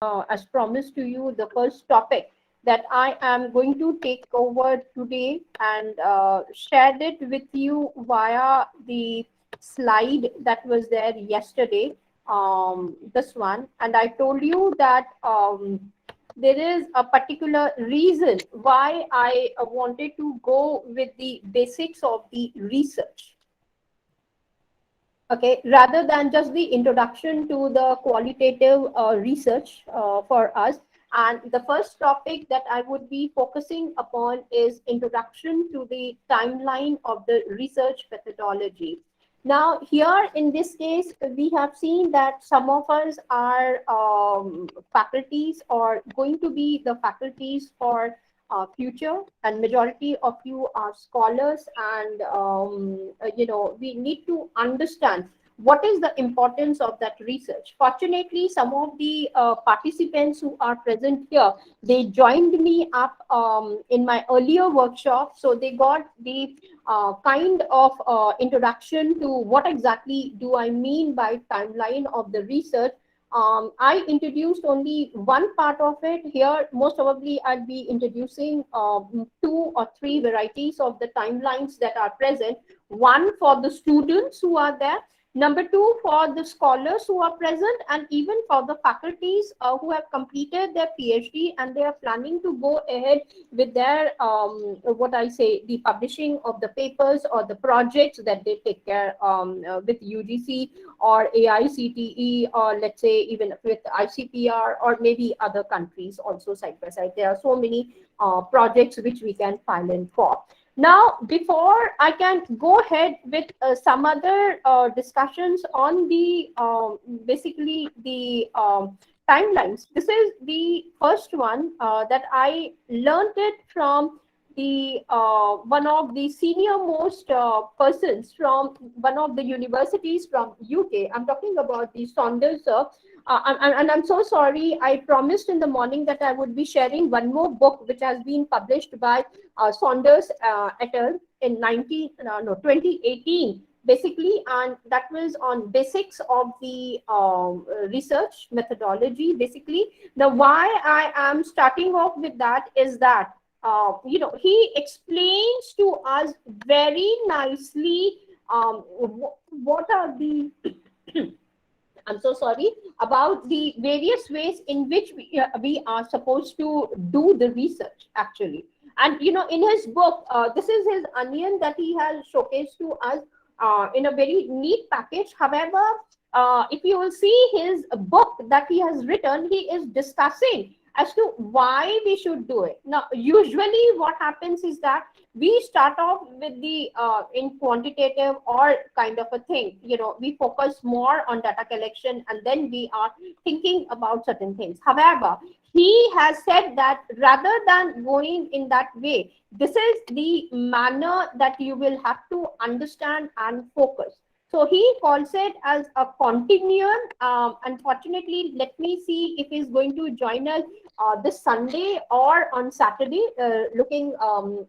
as promised to you, the first topic that I am going to take over today and share it with you via the slide that was there yesterday. This one, and I told you that there is a particular reason why I wanted to go with the basics of the research, okay, rather than just the introduction to the qualitative research for us. And the first topic that I would be focusing upon is introduction to the timeline of the research methodology. Now, here in this case, we have seen that some of us are faculties or going to be the faculties for future, and majority of you are scholars, and we need to understand what is the importance of that research. Fortunately, some of the participants who are present here, they joined me up in my earlier workshop, so they got the kind of introduction to what exactly do I mean by timeline of the research. I introduced only one part of it. Here, most probably, I'll be introducing 2 or 3 varieties of the timelines that are present. One for the students who are there, number 2 for the scholars who are present, and even for the faculties who have completed their PhD and they are planning to go ahead with their, what I say, the publishing of the papers or the projects that they take care with UGC or AICTE, or let's say even with ICPR, or maybe other countries also side by side. There are so many projects which we can file in for. Now, before I can go ahead with some other discussions on the basically the timelines, this is the first one that I learned it from the one of the senior most persons from one of the universities from UK. I'm talking about the Saunders sir. And I'm so sorry. I promised in the morning that I would be sharing one more book which has been published by Saunders et al. In 2018, basically, and that was on basics of the research methodology. Basically, now why I am starting off with that is that he explains to us very nicely what are the I'm so sorry, about the various ways in which we are supposed to do the research actually. And in his book, this is his onion that he has showcased to us in a very neat package. However, if you will see his book that he has written, he is discussing as to why we should do it. Now, usually what happens is that we start off with the in quantitative or kind of a thing. We focus more on data collection and then we are thinking about certain things. However, he has said that rather than going in that way, this is the manner that you will have to understand and focus. So he calls it as a continuum. Unfortunately, let me see if he's going to join us this Sunday or on Saturday. Looking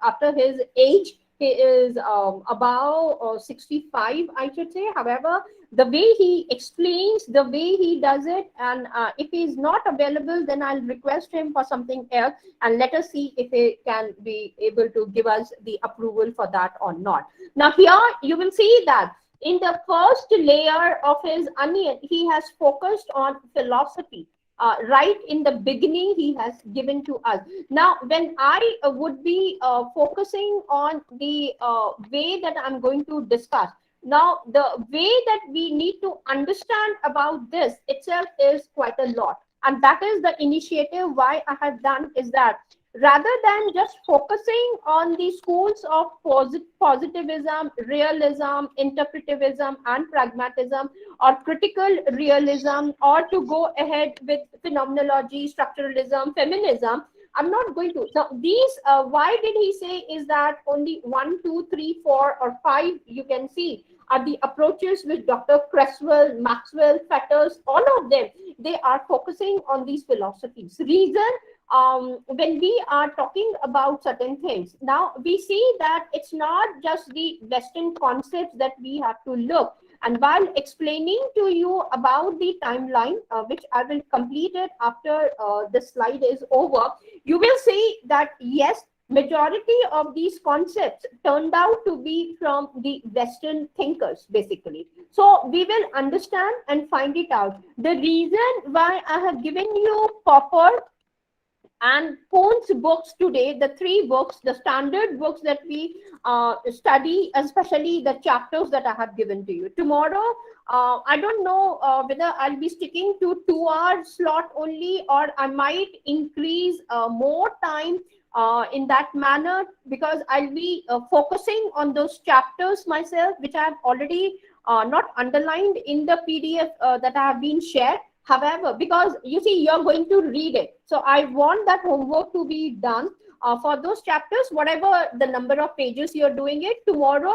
after his age, he is about 65, I should say. However, the way he explains, the way he does it, and if he is not available, then I'll request him for something else, and let us see if he can be able to give us the approval for that or not. Now, here you will see that in the first layer of his onion, he has focused on philosophy. Right in the beginning, he has given to us. Now, when I would be focusing on the way that I'm going to discuss, now the way that we need to understand about this itself is quite a lot. And that is the initiative why I have done is that rather than just focusing on the schools of positivism, realism, interpretivism, and pragmatism, or critical realism, or to go ahead with phenomenology, structuralism, feminism, I'm not going to. Now, these, why did he say is that only 1, 2, 3, 4, or 5, you can see, are the approaches which Dr. Creswell, Maxwell, Fetters, all of them, they are focusing on these philosophies. Reason, when we are talking about certain things, now we see that it's not just the Western concepts that we have to look. And while explaining to you about the timeline, which I will complete it after the slide is over, you will see that yes, majority of these concepts turned out to be from the Western thinkers, basically. So we will understand and find it out. The reason why I have given you Popper and Pohn's books today, the three books, the standard books that we study, especially the chapters that I have given to you. Tomorrow, I don't know whether I'll be sticking to 2 hour slot only, or I might increase more time in that manner, because I'll be focusing on those chapters myself, which I have already not underlined in the PDF that I have been shared. However, because you see, you're going to read it. So I want that homework to be done for those chapters, whatever the number of pages you're doing it. Tomorrow,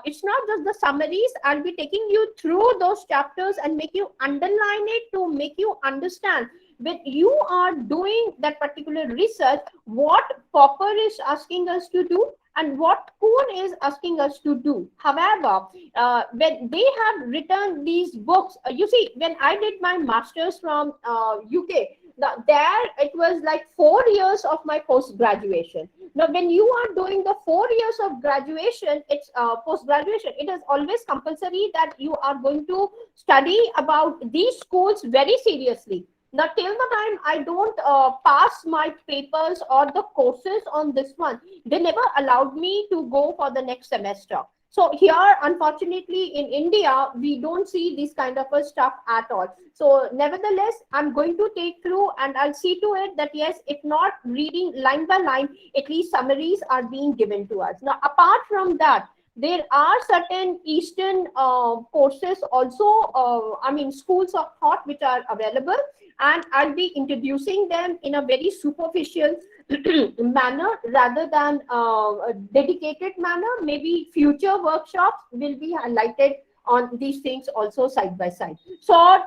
it's not just the summaries. I'll be taking you through those chapters and make you underline it to make you understand when you are doing that particular research, what Popper is asking us to do and what Kuhn is asking us to do. However, when they have written these books, you see, when I did my master's from UK, there it was like 4 years of my post-graduation. Now, when you are doing the 4 years of graduation, it's post-graduation, it is always compulsory that you are going to study about these schools very seriously. Now, till the time I don't pass my papers or the courses on this one, they never allowed me to go for the next semester. So here, unfortunately, in India, we don't see this kind of a stuff at all. So nevertheless, I'm going to take through and I'll see to it that, yes, if not reading line by line, at least summaries are being given to us. Now, apart from that, there are certain Eastern courses also, I mean, schools of thought which are available, and I'll be introducing them in a very superficial manner rather than a dedicated manner. Maybe future workshops will be highlighted on these things also side by side. So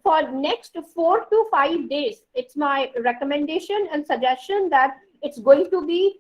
for next 4 to 5 days, it's my recommendation and suggestion that it's going to be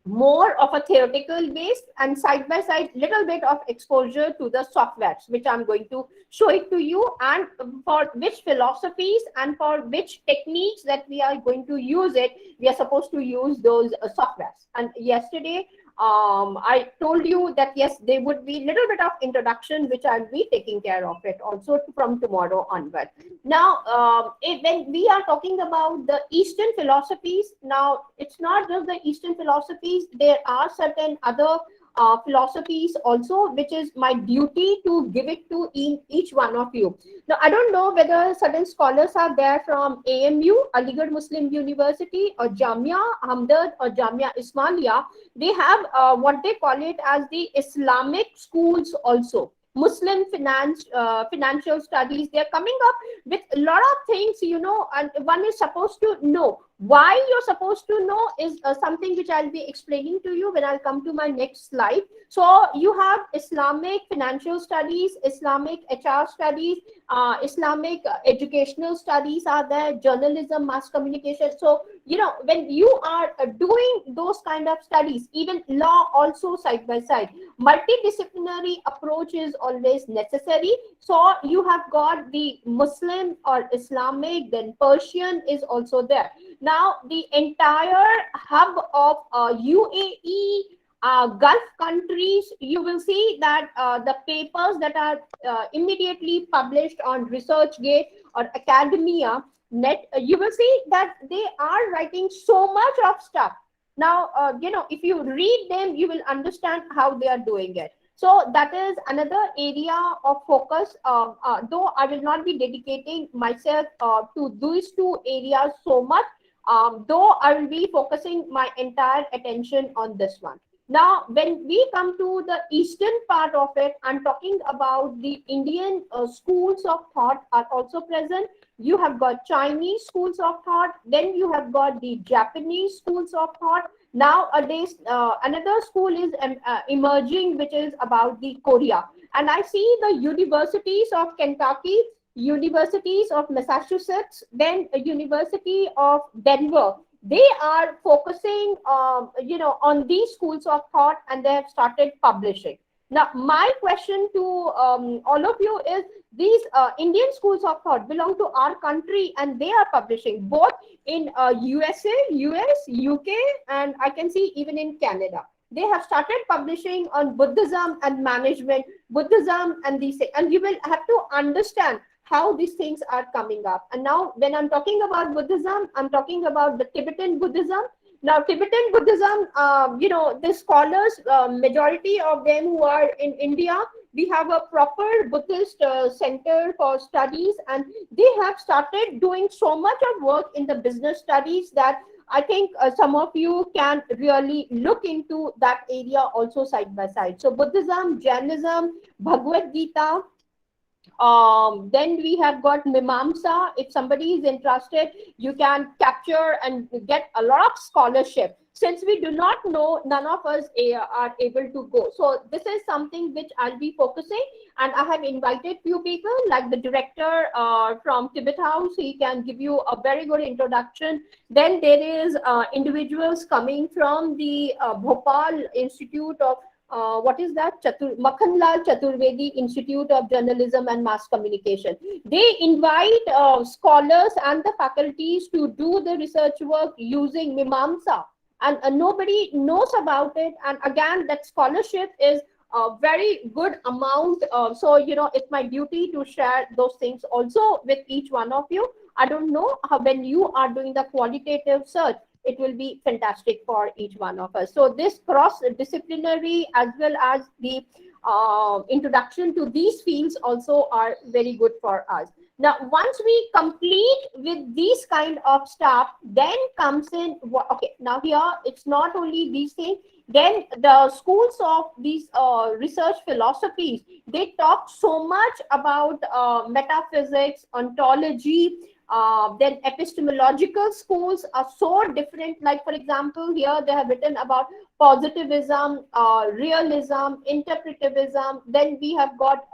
more of a theoretical base and side by side little bit of exposure to the softwares, which I'm going to show it to you, and for which philosophies and for which techniques that we are going to use it, we are supposed to use those softwares. And yesterday I told you that yes, there would be little bit of introduction which I'll be taking care of it also from tomorrow onward. Now, when we are talking about the Eastern philosophies, now it's not just the Eastern philosophies, there are certain other philosophies also, which is my duty to give it to each one of you. Now, I don't know whether certain scholars are there from AMU, Aligarh Muslim University, or Jamia Hamdard or Jamia Ismailia. They have what they call it as the Islamic schools also. Muslim financial studies, they're coming up with a lot of things, you know, and one is supposed to know. Why you're supposed to know is something which I'll be explaining to you when I'll come to my next slide. So you have Islamic financial studies, Islamic HR studies, Islamic educational studies are there, journalism, mass communication. So, you know, when you are doing those kind of studies, even law also side by side, multidisciplinary approach is always necessary. So you have got the Muslim or Islamic, then Persian is also there. Now, the entire hub of UAE, Gulf countries, you will see that the papers that are immediately published on ResearchGate or Academia Net, you will see that they are writing so much of stuff. Now, you know, if you read them, you will understand how they are doing it. So that is another area of focus, though I will not be dedicating myself to these two areas so much, though I will be focusing my entire attention on this one. Now, when we come to the Eastern part of it, I'm talking about the Indian schools of thought are also present. You have got Chinese schools of thought, then you have got the Japanese schools of thought. Nowadays, another school is emerging, which is about the Korea. And I see the universities of Kentucky, universities of Massachusetts, then a University of Denver. They are focusing, you know, on these schools of thought, and they have started publishing. Now, my question to all of you is, these Indian schools of thought belong to our country, and they are publishing both in USA, US, UK, and I can see even in Canada. They have started publishing on Buddhism and management, Buddhism and these things. And you will have to understand how these things are coming up. And now, when I'm talking about Buddhism, I'm talking about the Tibetan Buddhism. Now, Tibetan Buddhism, the scholars, majority of them who are in India, we have a proper Buddhist center for studies, and they have started doing so much of work in the business studies that I think some of you can really look into that area also side by side. So Buddhism, Jainism, Bhagavad Gita, then we have got Mimamsa. If somebody is interested, you can capture and get a lot of scholarship. Since we do not know, none of us are able to go. So this is something which I'll be focusing, and I have invited few people like the director from Tibet House. He can give you a very good introduction. Then there is individuals coming from the Bhopal Institute of what is that? Makhanlal Chaturvedi Institute of Journalism and Mass Communication. They invite scholars and the faculties to do the research work using Mimamsa, and nobody knows about it. And again, that scholarship is a very good amount. So, it's my duty to share those things also with each one of you. I don't know how, when you are doing the qualitative search, it will be fantastic for each one of us. So this cross-disciplinary as well as the introduction to these fields also are very good for us. Now, once we complete with these kind of stuff, then comes in, okay, now here it's not only these things, then the schools of these research philosophies, they talk so much about metaphysics, ontology, then epistemological schools are so different. Like, for example, here they have written about positivism, realism, interpretivism. Then we have got,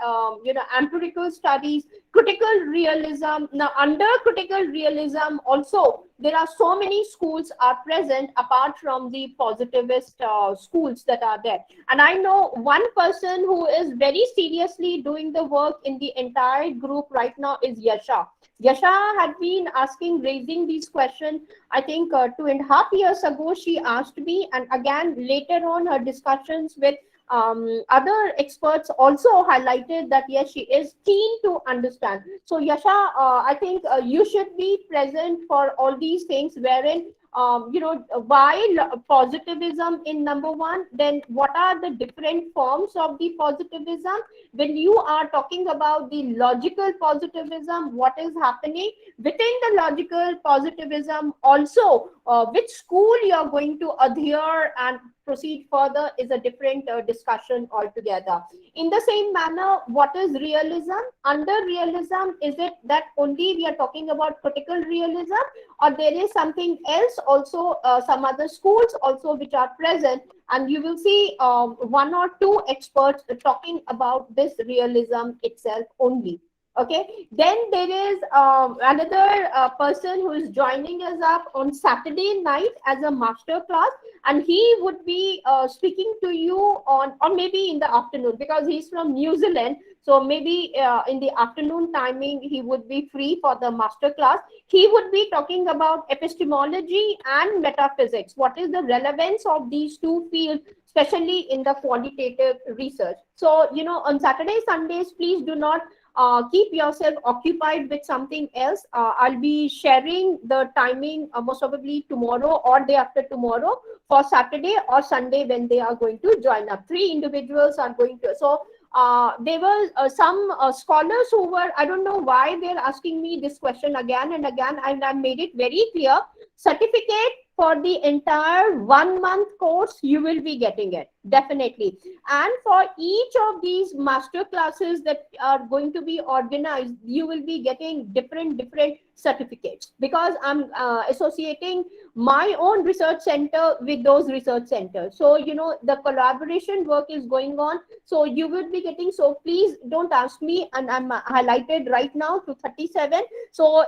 empirical studies, critical realism. Now, under critical realism also, there are so many schools are present apart from the positivist schools that are there. And I know one person who is very seriously doing the work in the entire group right now is Yasha. Yasha had been raising these questions. I think 2.5 years ago, she asked me, and again, later on, her discussions with other experts also highlighted that, yes, she is keen to understand. So, Yasha, I think you should be present for all these things, wherein while positivism in number one, then what are the different forms of the positivism? When you are talking about the logical positivism, what is happening within the logical positivism? Also, which school you are going to adhere and proceed further is a different discussion altogether. In the same manner, what is realism? Under realism, is it that only we are talking about critical realism, or there is something else also, some other schools also which are present? And you will see one or two experts talking about this realism itself only. Okay, then there is another person who is joining us up on Saturday night as a master class, and he would be speaking to you on, or maybe in the afternoon, because he's from New Zealand. So maybe in the afternoon timing, he would be free for the master class. He would be talking about epistemology and metaphysics. What is the relevance of these two fields, especially in the qualitative research? So, on Saturday, Sundays, please do not keep yourself occupied with something else. I'll be sharing the timing most probably tomorrow or day after tomorrow for Saturday or Sunday when they are going to join up. 3 individuals are going to. So there were some scholars who were, I don't know why they're asking me this question again and again, and I made it very clear. Certificate for the entire 1-month course, you will be getting it, definitely. And for each of these master classes that are going to be organized, you will be getting different certificates, because I'm associating my own research center with those research centers. So, the collaboration work is going on. So you will be getting, so please don't ask me, and I'm highlighted right now to 37. So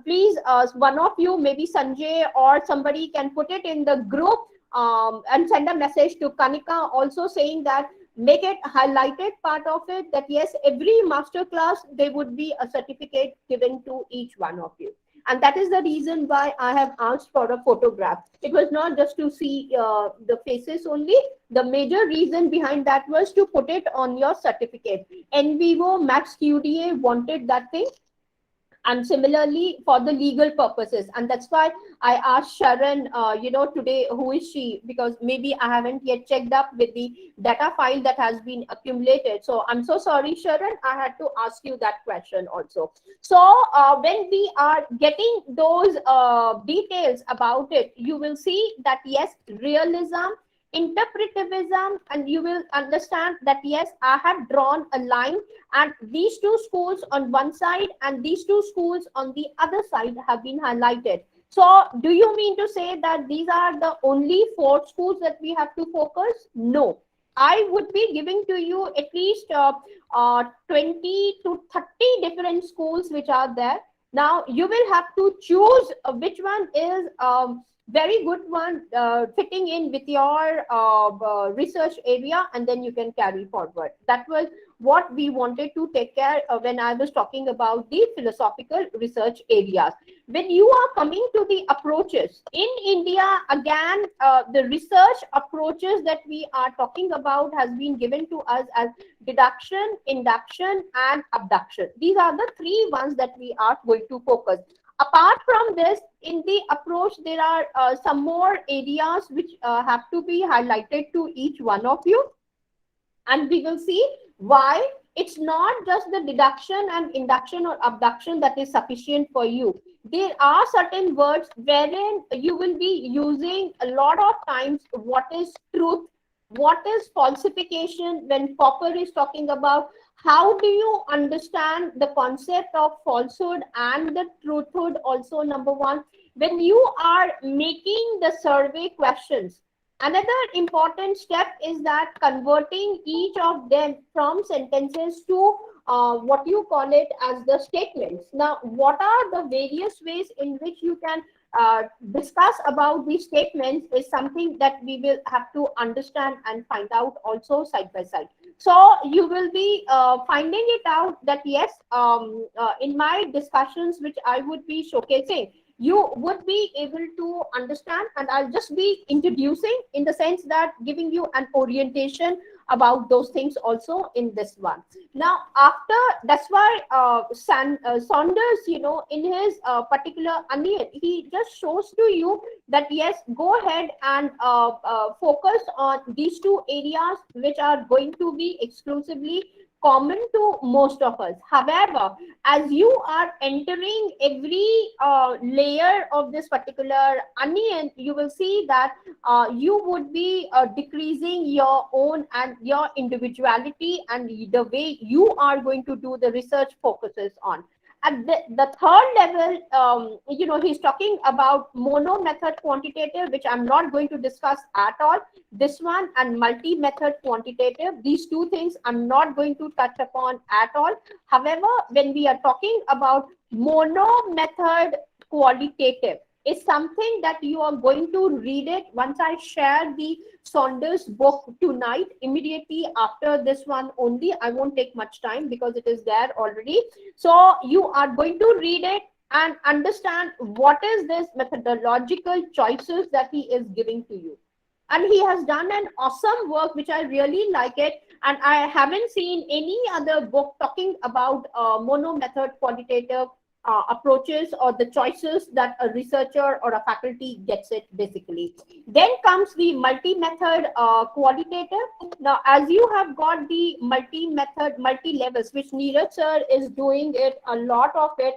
please, one of you, maybe Sanjay or somebody, can put it in the group and send a message to Kanika also saying that make it highlighted part of it, that yes, every master class there would be a certificate given to each one of you. And that is the reason why I have asked for a photograph. It was not just to see the faces only. The major reason behind that was to put it on your certificate. Nvivo Max QDA wanted that thing, and similarly for the legal purposes. And that's why I asked Sharon, today, who is she, because maybe I haven't yet checked up with the data file that has been accumulated. So I'm so sorry, Sharon, I had to ask you that question also. So when we are getting those details about it, you will see that yes, realism, interpretivism, and you will understand that yes, I have drawn a line, and these two schools on one side and these two schools on the other side have been highlighted. So do you mean to say that these are the only four schools that we have to focus? No. I would be giving to you at least 20 to 30 different schools which are there. Now you will have to choose which one is very good one fitting in with your research area, and then you can carry forward. That was what we wanted to take care of when I was talking about the philosophical research areas. When you are coming to the approaches in India, again, the research approaches that we are talking about has been given to us as deduction, induction, and abduction. These are the three ones that we are going to focus. Apart from this, in the approach, there are some more areas which have to be highlighted to each one of you, and we will see why it's not just the deduction and induction or abduction that is sufficient for you. There are certain words wherein you will be using a lot of times what is truth, what is falsification. When Popper is talking about how do you understand the concept of falsehood and the truthhood also, number one, when you are making the survey questions. Another important step is that converting each of them from sentences to what you call it as the statements. Now, what are the various ways in which you can discuss about these statements is something that we will have to understand and find out also side by side. So you will be finding it out that yes, in my discussions which I would be showcasing, you would be able to understand, and I'll just be introducing in the sense that giving you an orientation about those things also in this one. Now, after, that's why Saunders, in his particular onion, he just shows to you that yes, go ahead and focus on these two areas which are going to be exclusively common to most of us. However, as you are entering every layer of this particular onion, you will see that you would be decreasing your own and your individuality, and the way you are going to do the research focuses on. At the third level, he's talking about mono method quantitative, which I'm not going to discuss at all. This one and multi-method quantitative, these two things I'm not going to touch upon at all. However, when we are talking about mono method qualitative, is something that you are going to read it once I share the Saunders book tonight, immediately after this one only. I won't take much time because it is there already. So you are going to read it and understand what is this methodological choices that he is giving to you. And he has done an awesome work, which I really like it. And I haven't seen any other book talking about mono method qualitative approaches or the choices that a researcher or a faculty gets it basically. Then comes the multi-method qualitative. Now, as you have got the multi-method, multi-levels, which Neeraj sir is doing it, a lot of it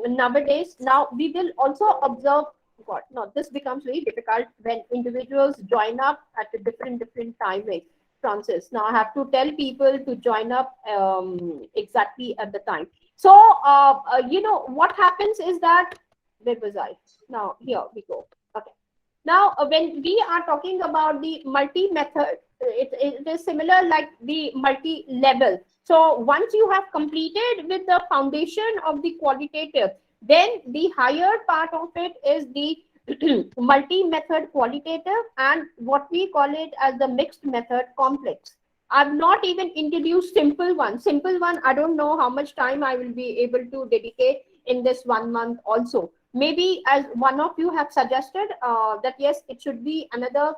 nowadays. Now, we will also observe, God, no, this becomes very difficult when individuals join up at a different timing. Francis, now I have to tell people to join up exactly at the time. So, what happens is that, where was I? Now, here we go. Okay. Now, when we are talking about the multi-method, it is similar like the multi-level. So, once you have completed with the foundation of the qualitative, then the higher part of it is the multi-method qualitative, and what we call it as the mixed method complex. I've not even introduced simple one. Simple one, I don't know how much time I will be able to dedicate in this 1 month also. Maybe as one of you have suggested that yes, it should be another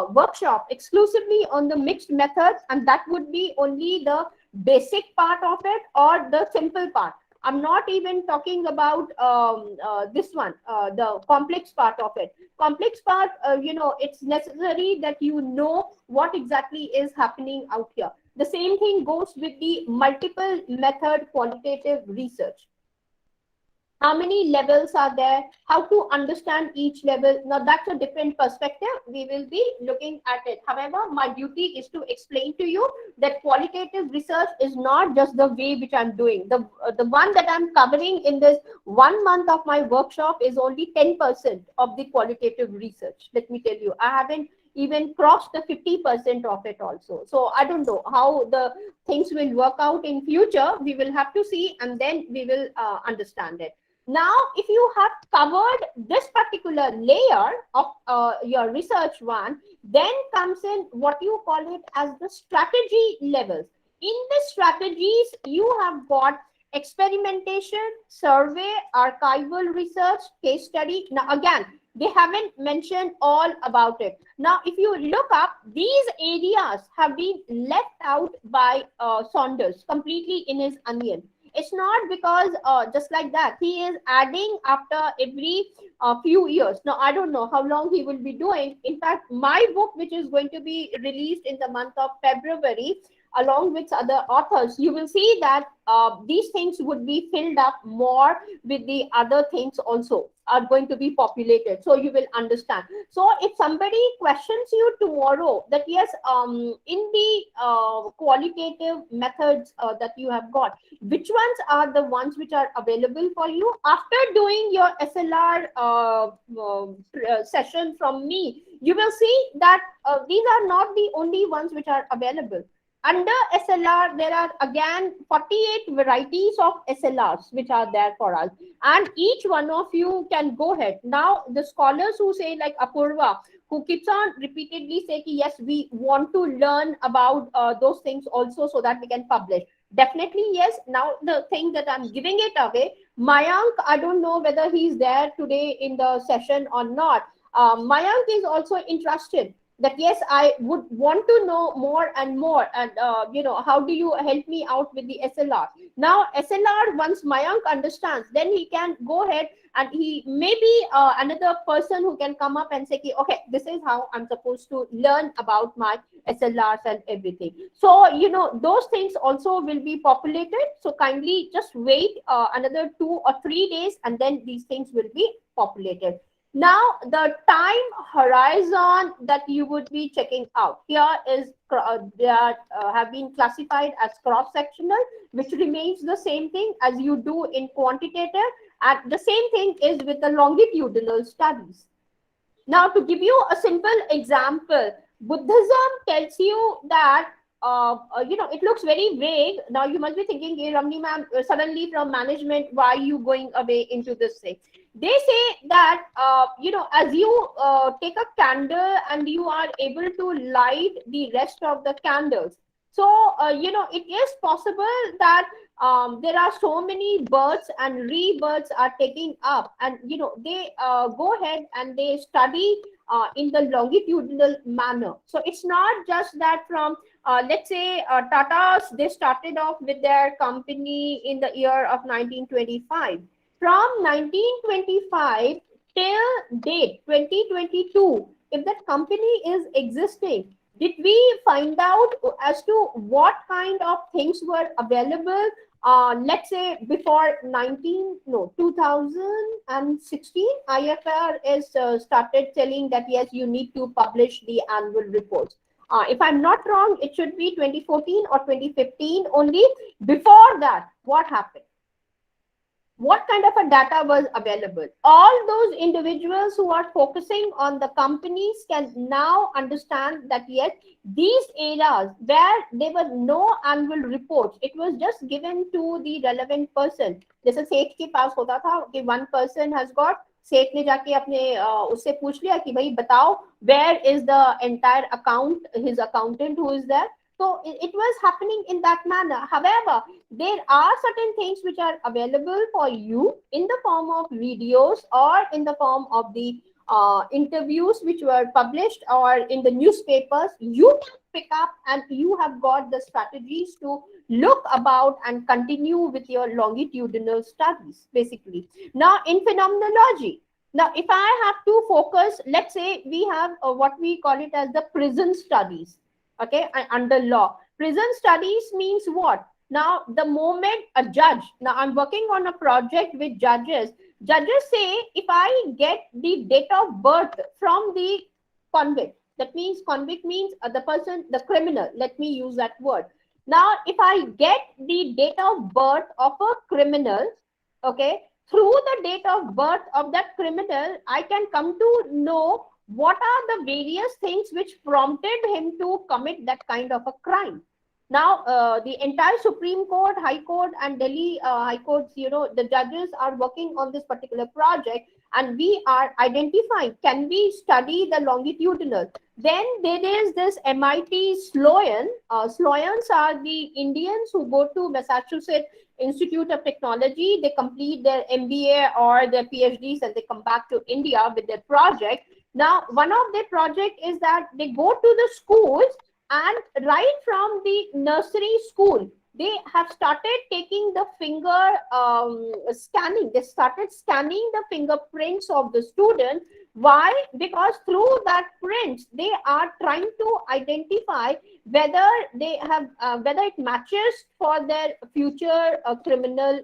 workshop exclusively on the mixed methods, and that would be only the basic part of it or the simple part. I'm not even talking about this one, the complex part of it. Complex part, it's necessary that you know what exactly is happening out here. The same thing goes with the multiple method qualitative research. How many levels are there, how to understand each level. Now that's a different perspective, we will be looking at it. However, my duty is to explain to you that qualitative research is not just the way which I'm doing. The one that I'm covering in this 1 month of my workshop is only 10% of the qualitative research. Let me tell you, I haven't even crossed the 50% of it also. So I don't know how the things will work out in future. We will have to see, and then we will understand it. Now, if you have covered this particular layer of your research one, then comes in what you call it as the strategy levels. In the strategies, you have got experimentation, survey, archival research, case study. Now, again, they haven't mentioned all about it. Now, if you look up, these areas have been left out by Saunders completely in his Onion. It's not because just like that. He is adding after every few years. Now, I don't know how long he will be doing. In fact, my book, which is going to be released in the month of February, along with other authors, you will see that these things would be filled up more with the other things also are going to be populated. So you will understand. So if somebody questions you tomorrow that yes, in the qualitative methods that you have got, which ones are the ones which are available for you after doing your SLR session from me, you will see that these are not the only ones which are available. Under SLR, there are again 48 varieties of SLRs which are there for us, and each one of you can go ahead. Now, the scholars who say like Apurva, who keeps on repeatedly say yes, we want to learn about those things also so that we can publish. Definitely yes. Now the thing that I'm giving it away, Mayank, I don't know whether he's there today in the session or not. Mayank is also interested that yes, I would want to know more and more, and how do you help me out with the SLR. Now SLR, once Mayank understands, then he can go ahead and he may be another person who can come up and say okay, this is how I'm supposed to learn about my SLRs and everything. So those things also will be populated, so kindly just wait another 2 or 3 days, and then these things will be populated. Now, the time horizon that you would be checking out here is that have been classified as cross-sectional, which remains the same thing as you do in quantitative, and the same thing is with the longitudinal studies. Now, to give you a simple example, Buddhism tells you that it looks very vague. Now you must be thinking, hey, Ramni ma'am, suddenly from management, why are you going away into this thing? They say that, as you take a candle and you are able to light the rest of the candles. So, it is possible that there are so many births and rebirths are taking up, and, they go ahead and they study in the longitudinal manner. So it's not just that from let's say Tata's, they started off with their company in the year of 1925. From 1925 till date 2022, if that company is existing, did we find out as to what kind of things were available let's say before 2016? IFR is started telling that yes, you need to publish the annual reports. If I'm not wrong, it should be 2014 or 2015 only. Before that, what happened? What kind of a data was available? All those individuals who are focusing on the companies can now understand that yes, these areas where there were no annual reports, it was just given to the relevant person. जैसे सेठ के पास होता था कि one person has got, सेठ ने जाके अपने उससे पूछ लिया कि भाई बताओ where is the entire account, his accountant who is there. So it was happening in that manner. However, there are certain things which are available for you in the form of videos or in the form of the interviews which were published or in the newspapers. You can pick up and you have got the strategies to look about and continue with your longitudinal studies, basically. Now, in phenomenology, now if I have to focus, let's say we have what we call it as the prison studies, okay, under law. Prison studies means what? Now, the moment a judge, now I'm working on a project with judges, judges say if I get the date of birth from the convict, that means convict means the person, the criminal, let me use that word. Now, if I get the date of birth of a criminal, okay, through the date of birth of that criminal, I can come to know what are the various things which prompted him to commit that kind of a crime. Now, the entire Supreme Court, High Court, and Delhi High Courts, the judges are working on this particular project, and we are identifying, can we study the longitudinal? Then there is this MIT Sloan. Sloans are the Indians who go to Massachusetts Institute of Technology. They complete their MBA or their PhDs and they come back to India with their project. Now, one of their project is that they go to the schools, and right from the nursery school, they have started taking the finger scanning. They started scanning the fingerprints of the student. Why? Because through that prints, they are trying to identify whether they have, whether it matches for their future criminal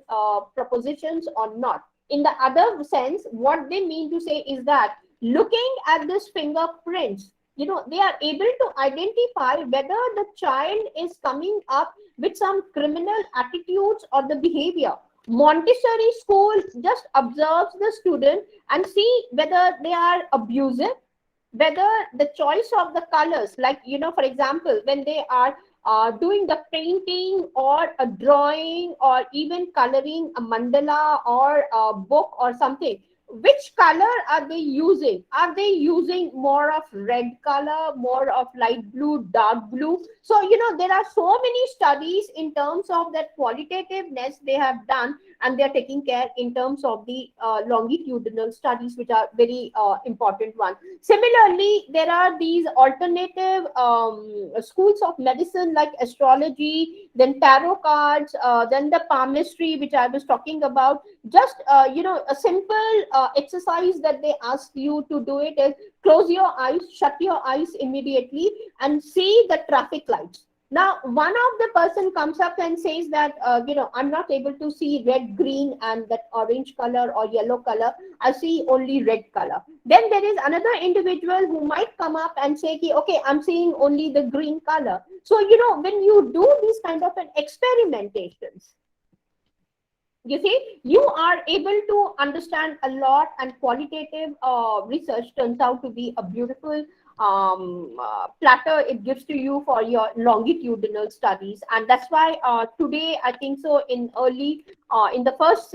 propositions or not. In the other sense, what they mean to say is that looking at this fingerprints, they are able to identify whether the child is coming up with some criminal attitudes or the behavior. Montessori school just observes the student and see whether they are abusive, whether the choice of the colors, like, for example, when they are doing the painting or a drawing or even coloring a mandala or a book or something, which color are they using? Are they using more of red color, more of light blue, dark blue? So, there are so many studies in terms of that qualitativeness they have done, and they're taking care in terms of the longitudinal studies, which are very important one. Similarly, there are these alternative schools of medicine like astrology, then tarot cards, then the palmistry, which I was talking about. Just a simple exercise that they ask you to do it is close your eyes, shut your eyes immediately, and see the traffic lights. Now, one of the person comes up and says that, I'm not able to see red, green, and that orange color or yellow color. I see only red color. Then there is another individual who might come up and say, okay, I'm seeing only the green color. So, when you do these kind of an experimentations, you see, you are able to understand a lot, and qualitative research turns out to be a beautiful platter it gives to you for your longitudinal studies. And that's why today, I think so, in the first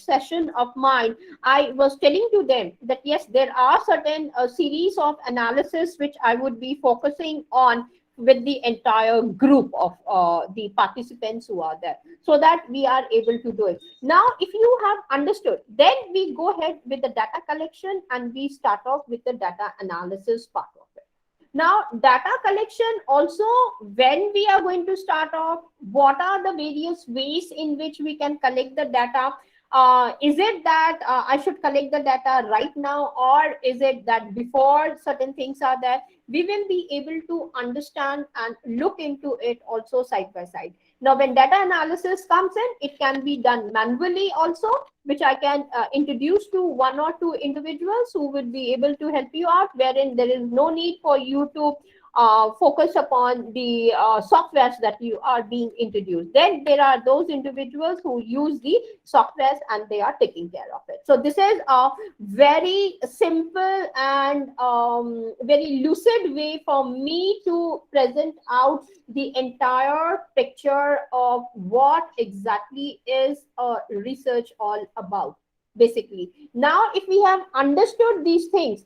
session of mine, I was telling to them that yes, there are certain series of analysis which I would be focusing on with the entire group of the participants who are there, so that we are able to do it. Now, if you have understood, then we go ahead with the data collection and we start off with the data analysis part of it. Now, data collection also, when we are going to start off, what are the various ways in which we can collect the data? Is it that I should collect the data right now, or is it that before certain things are there? We will be able to understand and look into it also side by side. Now, when data analysis comes in, it can be done manually also, which I can introduce to one or two individuals who will be able to help you out, wherein there is no need for you to focus upon the softwares that you are being introduced. Then there are those individuals who use the softwares and they are taking care of it. So this is a very simple and very lucid way for me to present out the entire picture of what exactly is research all about, basically. Now, if we have understood these things,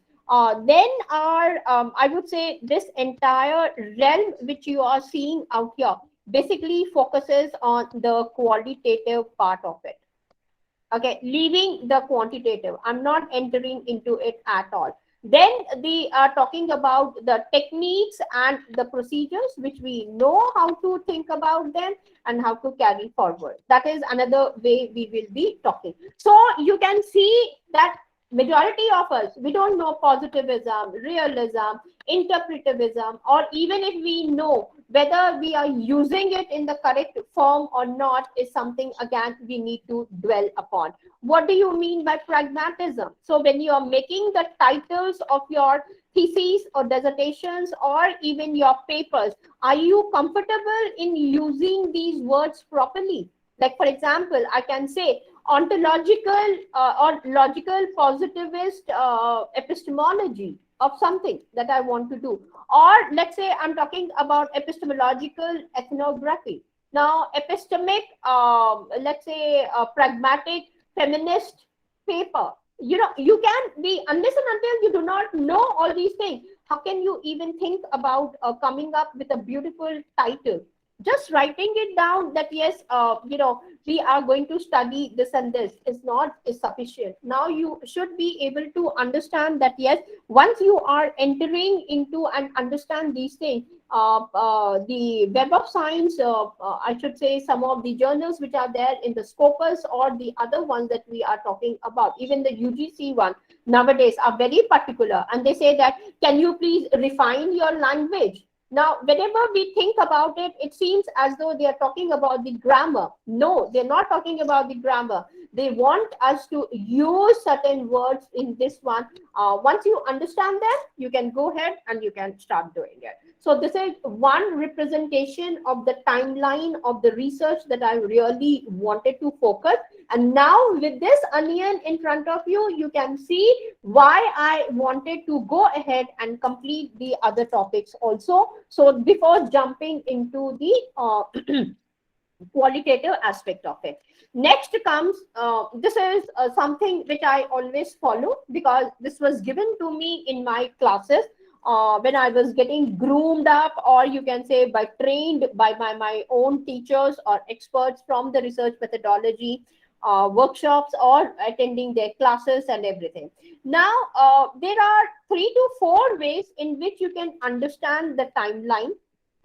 then our I would say this entire realm which you are seeing out here basically focuses on the qualitative part of it. Okay, leaving the quantitative, I'm not entering into it at all. Then the talking about the techniques and the procedures which we know how to think about them and how to carry forward, that is another way we will be talking. So you can see that majority of us, we don't know positivism, realism, interpretivism, or even if we know whether we are using it in the correct form or not is something again we need to dwell upon. What do you mean by pragmatism? So when you are making the titles of your theses or dissertations or even your papers, are you comfortable in using these words properly? Like for example, I can say ontological or logical positivist epistemology of something that I want to do. Or let's say I'm talking about epistemological ethnography. Now, epistemic, let's say pragmatic feminist paper. You know, you can be, unless and until you do not know all these things, how can you even think about coming up with a beautiful title? Just writing it down that yes, we are going to study this and this is not is sufficient. Now you should be able to understand that yes, once you are entering into and understand these things, the Web of Science, I should say some of the journals which are there in the Scopus or the other ones that we are talking about, even the UGC one nowadays are very particular, and they say that can you please refine your language? Now, whenever we think about it, it seems as though they are talking about the grammar. No, they're not talking about the grammar. They want us to use certain words in this one. Once you understand them, you can go ahead and you can start doing it. So this is one representation of the timeline of the research that I really wanted to focus. And now with this onion in front of you, you can see why I wanted to go ahead and complete the other topics also. So before jumping into the qualitative aspect of it. Next comes, this is something which I always follow because this was given to me in my classes when I was getting groomed up, or you can say by trained by my own teachers or experts from the research methodology workshops or attending their classes and everything. Now, there are 3 to 4 ways in which you can understand the timeline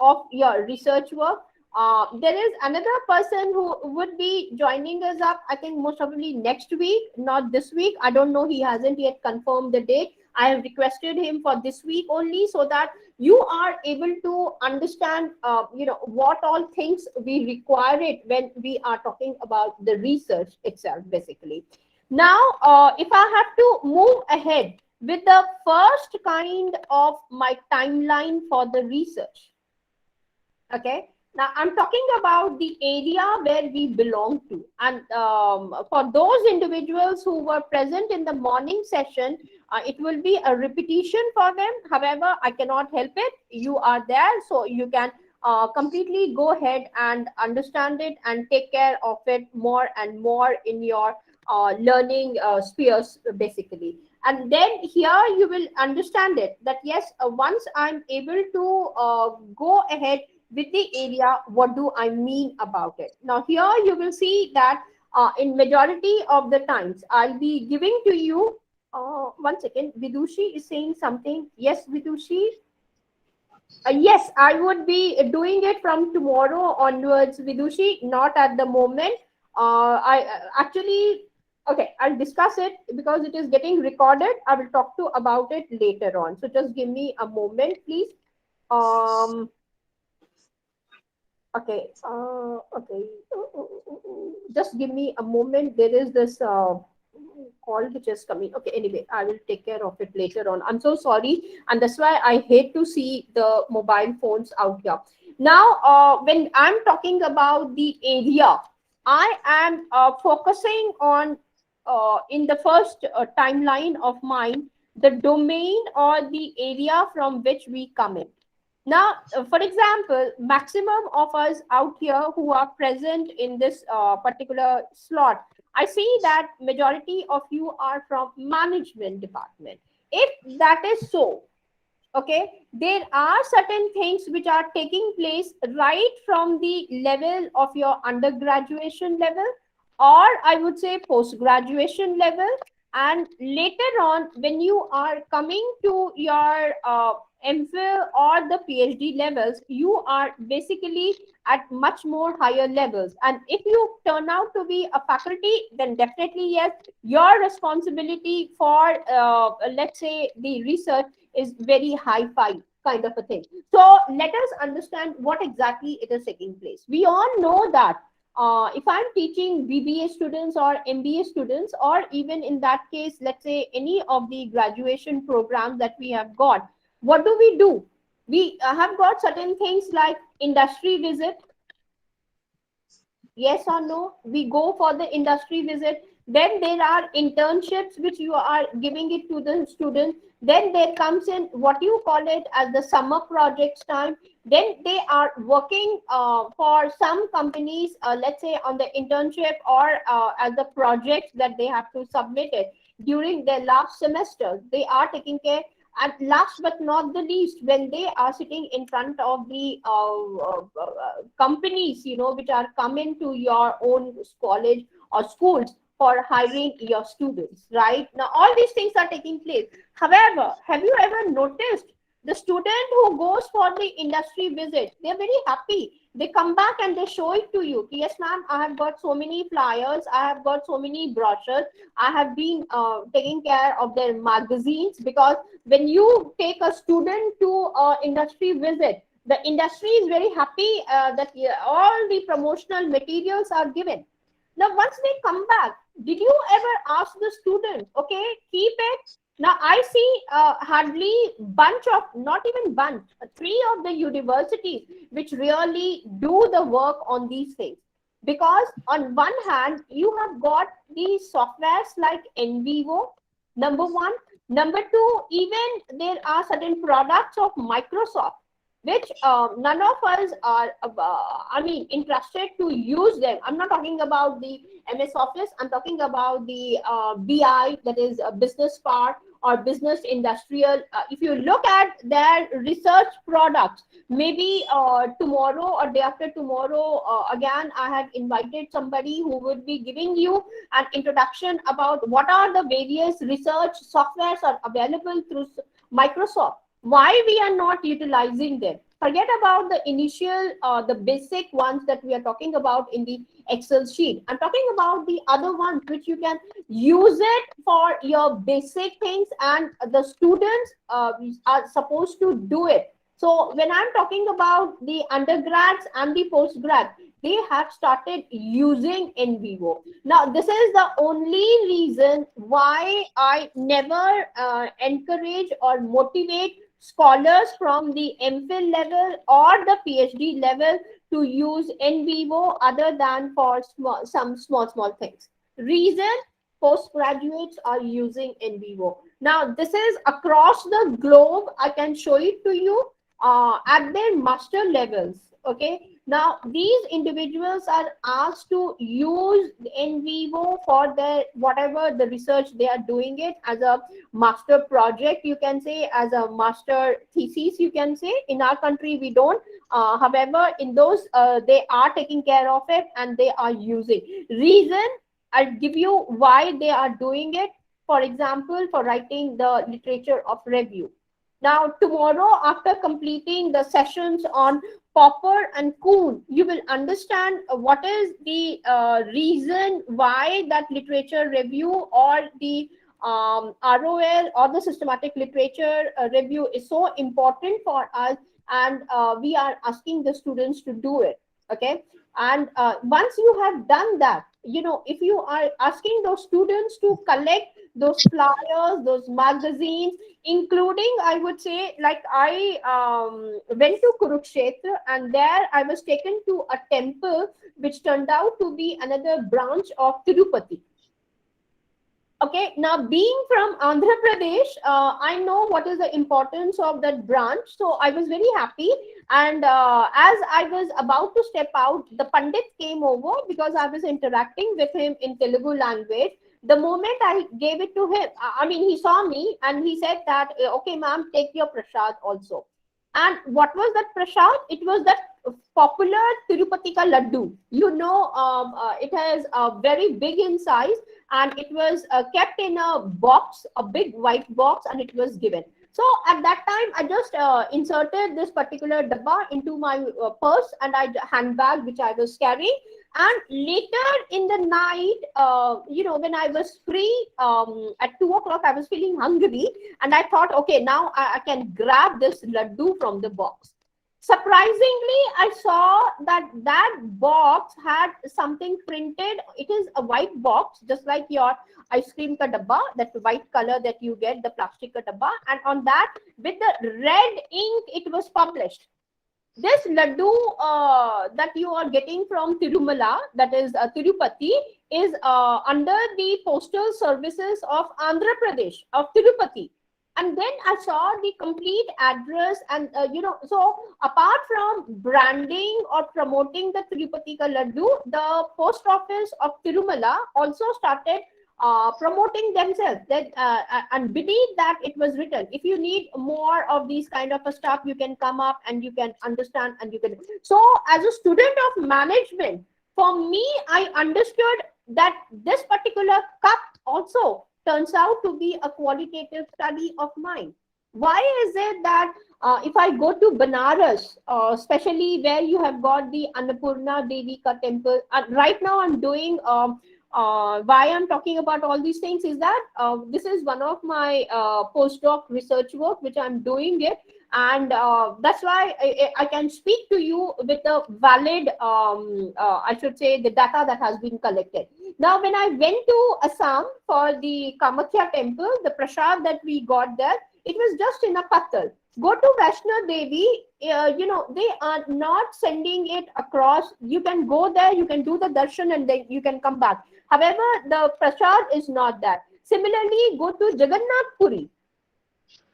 of your research work. There is another person who would be joining us up, I think most probably next week, not this week. I don't know. He hasn't yet confirmed the date. I have requested him for this week only so that you are able to understand, what all things we require it when we are talking about the research itself, basically. Now, if I have to move ahead with the first kind of my timeline for the research, okay, now I'm talking about the area where we belong to. And for those individuals who were present in the morning session, it will be a repetition for them. However, I cannot help it. You are there, so you can completely go ahead and understand it and take care of it more and more in your learning spheres, basically. And then here you will understand it that yes, once I'm able to go ahead with the area, what do I mean about it? Now here you will see that in majority of the times I'll be giving to you, one second, Vidushi is saying something. Yes, Vidushi. Yes, I would be doing it from tomorrow onwards, Vidushi, not at the moment. I actually, okay, I'll discuss it because it is getting recorded. I will talk to about it later on. So just give me a moment, please. Um, Okay, okay. Just give me a moment. There is this call which is coming. Okay, anyway, I will take care of it later on. I'm so sorry, and that's why I hate to see the mobile phones out here. Now, when I'm talking about the area, I am focusing on in the first timeline of mine, the domain or the area from which we come in. Now, for example, maximum of us out here who are present in this particular slot, I see that majority of you are from management department. if that is so, okay, there are certain things which are taking place right from the level of your undergraduation level, or I would say post graduation level, and later on when you are coming to your MPhil or the PhD levels, you are basically at much more higher levels. And if you turn out to be a faculty, then definitely yes, your responsibility for let's say the research is very high-fi kind of a thing. So let us understand what exactly it is taking place. We all know that if I'm teaching BBA students or MBA students, or even in that case, let's say any of the graduation programs that we have got, what do? We have got certain things like industry visit. Yes or no? We go for the industry visit. Then there are internships which you are giving it to the students. Then there comes in what you call it as the summer projects time. Then they are working for some companies, let's say on the internship or as the projects that they have to submit it during their last semester. They are taking care. And last but not the least, when they are sitting in front of the companies, which are coming to your own college or schools for hiring your students, right? Now, all these things are taking place. However, have you ever noticed the student who goes for the industry visit? They're very happy. They come back and they show it to you. Yes, ma'am, I have got so many flyers. I have got so many brochures. I have been taking care of their magazines, because when you take a student to industry visit, the industry is very happy that all the promotional materials are given. Now once they come back, did you ever ask the student, okay, keep it? Now I see hardly bunch of, not even bunch, three of the universities which really do the work on these things. Because on one hand you have got these softwares like Nvivo, number one. Number two, even there are certain products of Microsoft which none of us are, interested to use them. I'm not talking about the MS Office. I'm talking about the BI, that is a business part or business industrial. If you look at their research products, maybe tomorrow or day after tomorrow, again, I have invited somebody who would be giving you an introduction about what are the various research softwares are available through Microsoft. Why we are not utilizing them? Forget about the initial, the basic ones that we are talking about in the Excel sheet. I'm talking about the other ones which you can use it for your basic things, and the students are supposed to do it. So when I'm talking about the undergrads and the postgrads, they have started using Nvivo. Now, this is the only reason why I never encourage or motivate scholars from the MPhil level or the PhD level to use Nvivo other than for some small things. Reason, postgraduates are using Nvivo. Now, this is across the globe. I can show it to you at their master levels. Okay. Now, these individuals are asked to use Nvivo for their whatever the research they are doing it as a master project, you can say, as a master thesis, you can say. In our country, we don't. However, in those, they are taking care of it and they are using. Reason, I'll give you why they are doing it. For example, for writing the literature of review. Now, tomorrow, after completing the sessions on Popper and Kuhn, you will understand what is the reason why that literature review or the ROL or the systematic literature review is so important for us, and we are asking the students to do it. Okay. And once you have done that, if you are asking those students to collect those flyers, those magazines, including, I would say, like I went to Kurukshetra, and there I was taken to a temple which turned out to be another branch of Tirupati. Okay, now being from Andhra Pradesh, I know what is the importance of that branch. So I was very happy. And as I was about to step out, the Pandit came over because I was interacting with him in Telugu language. The moment I gave it to him, I mean, he saw me and he said that, okay, ma'am, take your prasad also. And what was that prasad? It was that popular Tirupati ka laddu. It has very big in size, and it was kept in a box, a big white box, and it was given. So at that time, I just inserted this particular dabba into my purse and handbag which I was carrying. And later in the night, when I was free at 2 o'clock, I was feeling hungry, and I thought, okay, now I can grab this laddu from the box. Surprisingly, I saw that that box had something printed. It is a white box, just like your ice cream ka dabba, that white color that you get, the plastic ka dabba, and on that, with the red ink, it was published. This laddu that you are getting from Tirumala, that is Tirupati, is under the postal services of Andhra Pradesh, of Tirupati. And then I saw the complete address, and so apart from branding or promoting the Tirupati ka laddu, the post office of Tirumala also started promoting themselves, that and beneath that it was written, if you need more of these kind of a stuff, you can come up and you can understand, and you can. So as a student of management, for me, I understood that this particular cup also turns out to be a qualitative study of mine. Why is it that if I go to Banaras, especially where you have got the Annapurna Devi ka temple, right now I'm doing why I'm talking about all these things is that this is one of my postdoc research work which I'm doing it, and that's why I can speak to you with a valid, I should say, the data that has been collected. Now, when I went to Assam for the Kamakhya temple, the prasad that we got there, it was just in a pattal. Go to Vaishno Devi, they are not sending it across. You can go there, you can do the darshan, and then you can come back. However, the prasad is not that. Similarly, go to Jagannath Puri.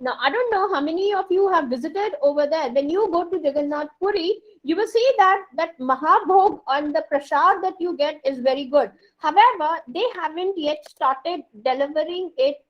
Now, I don't know how many of you have visited over there. When you go to Jagannath Puri, you will see that Mahabhog and the prasad that you get is very good. However, they haven't yet started delivering it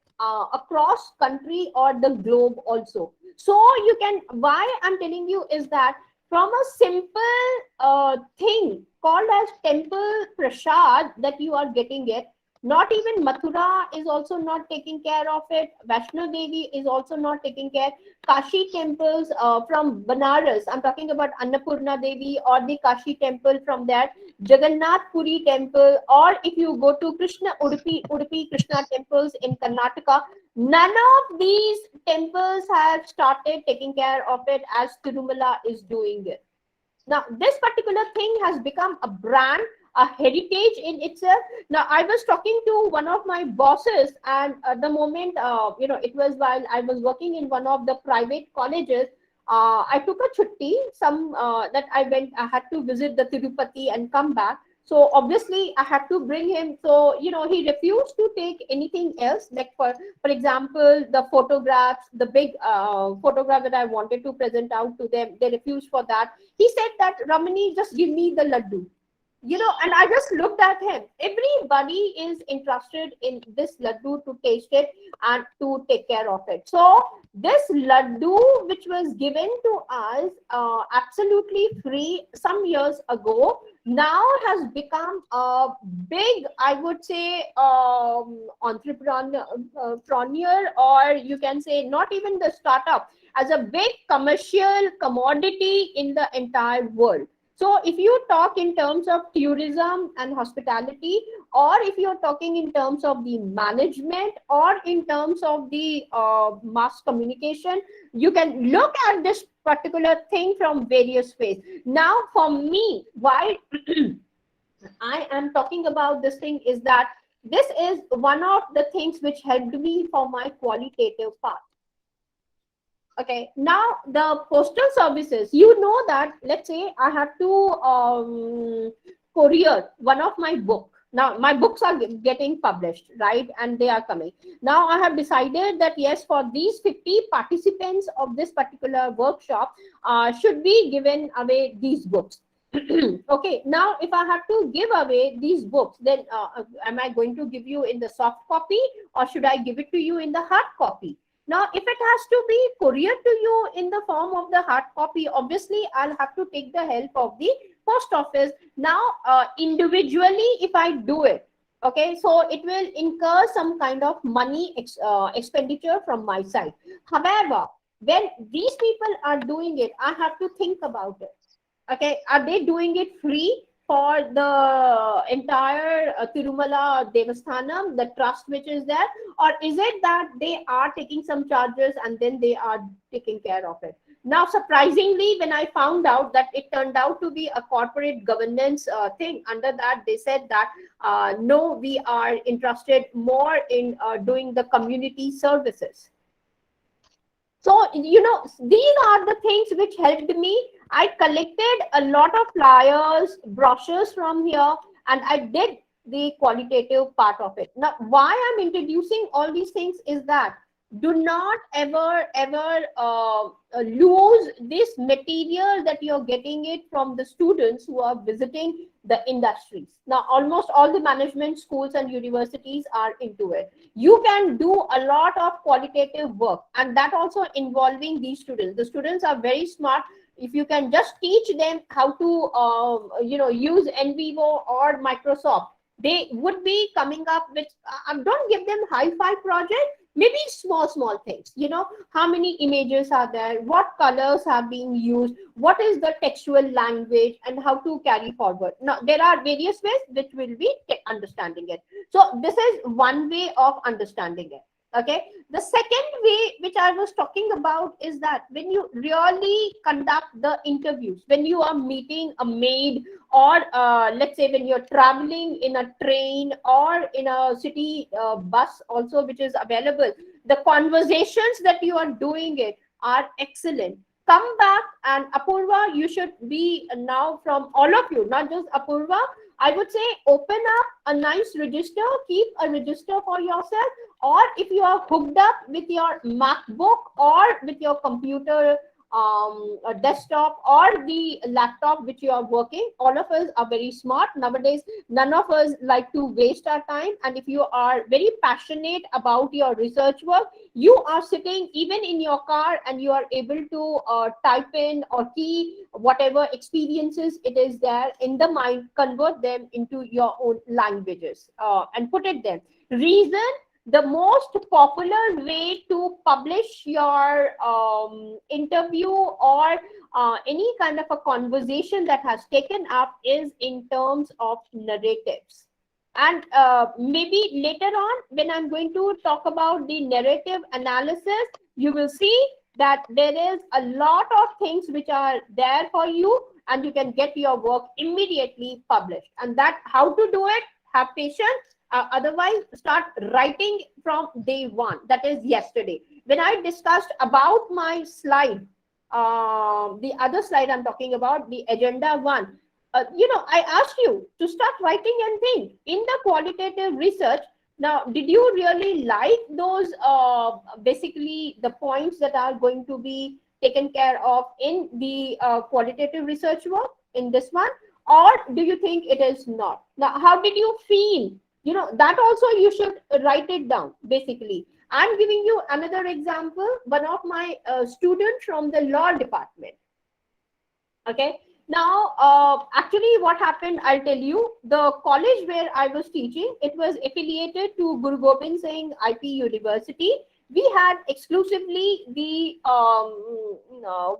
across country or the globe also. So you can, why I'm telling you is that from a simple thing called as temple prasad that you are getting it, not even Mathura is also not taking care of it. Vaishno Devi is also not taking care. Kashi temples from Banaras, I'm talking about Annapurna Devi or the Kashi temple from there, Jagannath Puri temple, or if you go to Udupi Krishna temples in Karnataka, none of these temples have started taking care of it as Tirumala is doing it. Now, this particular thing has become a brand, a heritage in itself. Now, I was talking to one of my bosses, and at the moment, it was while I was working in one of the private colleges. I took a chutti, that I had to visit the Tirupati and come back. So obviously, I had to bring him. So he refused to take anything else. Like for example, the photographs, the big photograph that I wanted to present out to them, they refused for that. He said that, Ramani, just give me the laddu. And I just looked at him. Everybody is interested in this laddu to taste it and to take care of it. So this laddu, which was given to us absolutely free some years ago, now has become a big, I would say, entrepreneur, or you can say not even the startup, as a big commercial commodity in the entire world. So if you talk in terms of tourism and hospitality, or if you're talking in terms of the management, or in terms of the mass communication, you can look at this particular thing from various ways. Now, for me, why I am talking about this thing is that this is one of the things which helped me for my qualitative path. Okay, now the postal services, that, let's say I have to courier one of my book. Now my books are getting published, right? And they are coming. Now I have decided that yes, for these 50 participants of this particular workshop, should be given away these books. Okay, now if I have to give away these books, then am I going to give you in the soft copy, or should I give it to you in the hard copy? Now, if it has to be couriered to you in the form of the hard copy, obviously I'll have to take the help of the post office. Now, individually, if I do it, okay, so it will incur some kind of money expenditure from my side. However, when these people are doing it, I have to think about it. Okay, are they doing it free for the entire Tirumala Devasthanam, the trust which is there, or is it that they are taking some charges and then they are taking care of it? Now, surprisingly, when I found out that it turned out to be a corporate governance thing, under that they said that no, we are interested more in doing the community services. So, these are the things which helped me. I collected a lot of flyers, brochures from here, and I did the qualitative part of it. Now, why I'm introducing all these things is that do not ever lose this material that you're getting it from the students who are visiting the industries. Now, almost all the management schools and universities are into it. You can do a lot of qualitative work, and that also involving these students. The students are very smart. If you can just teach them how to use Nvivo or Microsoft, they would be coming up with don't give them hi-fi project, maybe small things. How many images are there, what colors have been used, what is the textual language, and how to carry forward. Now, there are various ways which will be understanding it. So this is one way of understanding it. Okay, the second way which I was talking about is that when you really conduct the interviews, when you are meeting a maid, or let's say when you're traveling in a train or in a city bus also which is available, the conversations that you are doing it are excellent. Come back, and Apurva, you should be now, from all of you, not just Apurva, I would say open up a nice register, keep a register for yourself, or if you are hooked up with your MacBook or with your computer, a desktop or the laptop which you are working. All of us are very smart nowadays. None of us like to waste our time. And if you are very passionate about your research work, you are sitting even in your car and you are able to type in or key whatever experiences it is there in the mind, convert them into your own languages and put it there. Reason: the most popular way to publish your interview or any kind of a conversation that has taken up is in terms of narratives. And maybe later on, when I'm going to talk about the narrative analysis, you will see that there is a lot of things which are there for you, and you can get your work immediately published. And that how to do it, have patience. Otherwise, start writing from day one, that is yesterday. When I discussed about my slide, the other slide I'm talking about, the agenda one, I asked you to start writing and think in the qualitative research. Now, did you really like those basically the points that are going to be taken care of in the qualitative research work in this one, or do you think it is not? Now, how did you feel? That also you should write it down. Basically, I'm giving you another example. One of my students from the law department. Okay, now actually what happened, I'll tell you. The college where I was teaching, it was affiliated to Guru Gobind Singh IP University. We had exclusively the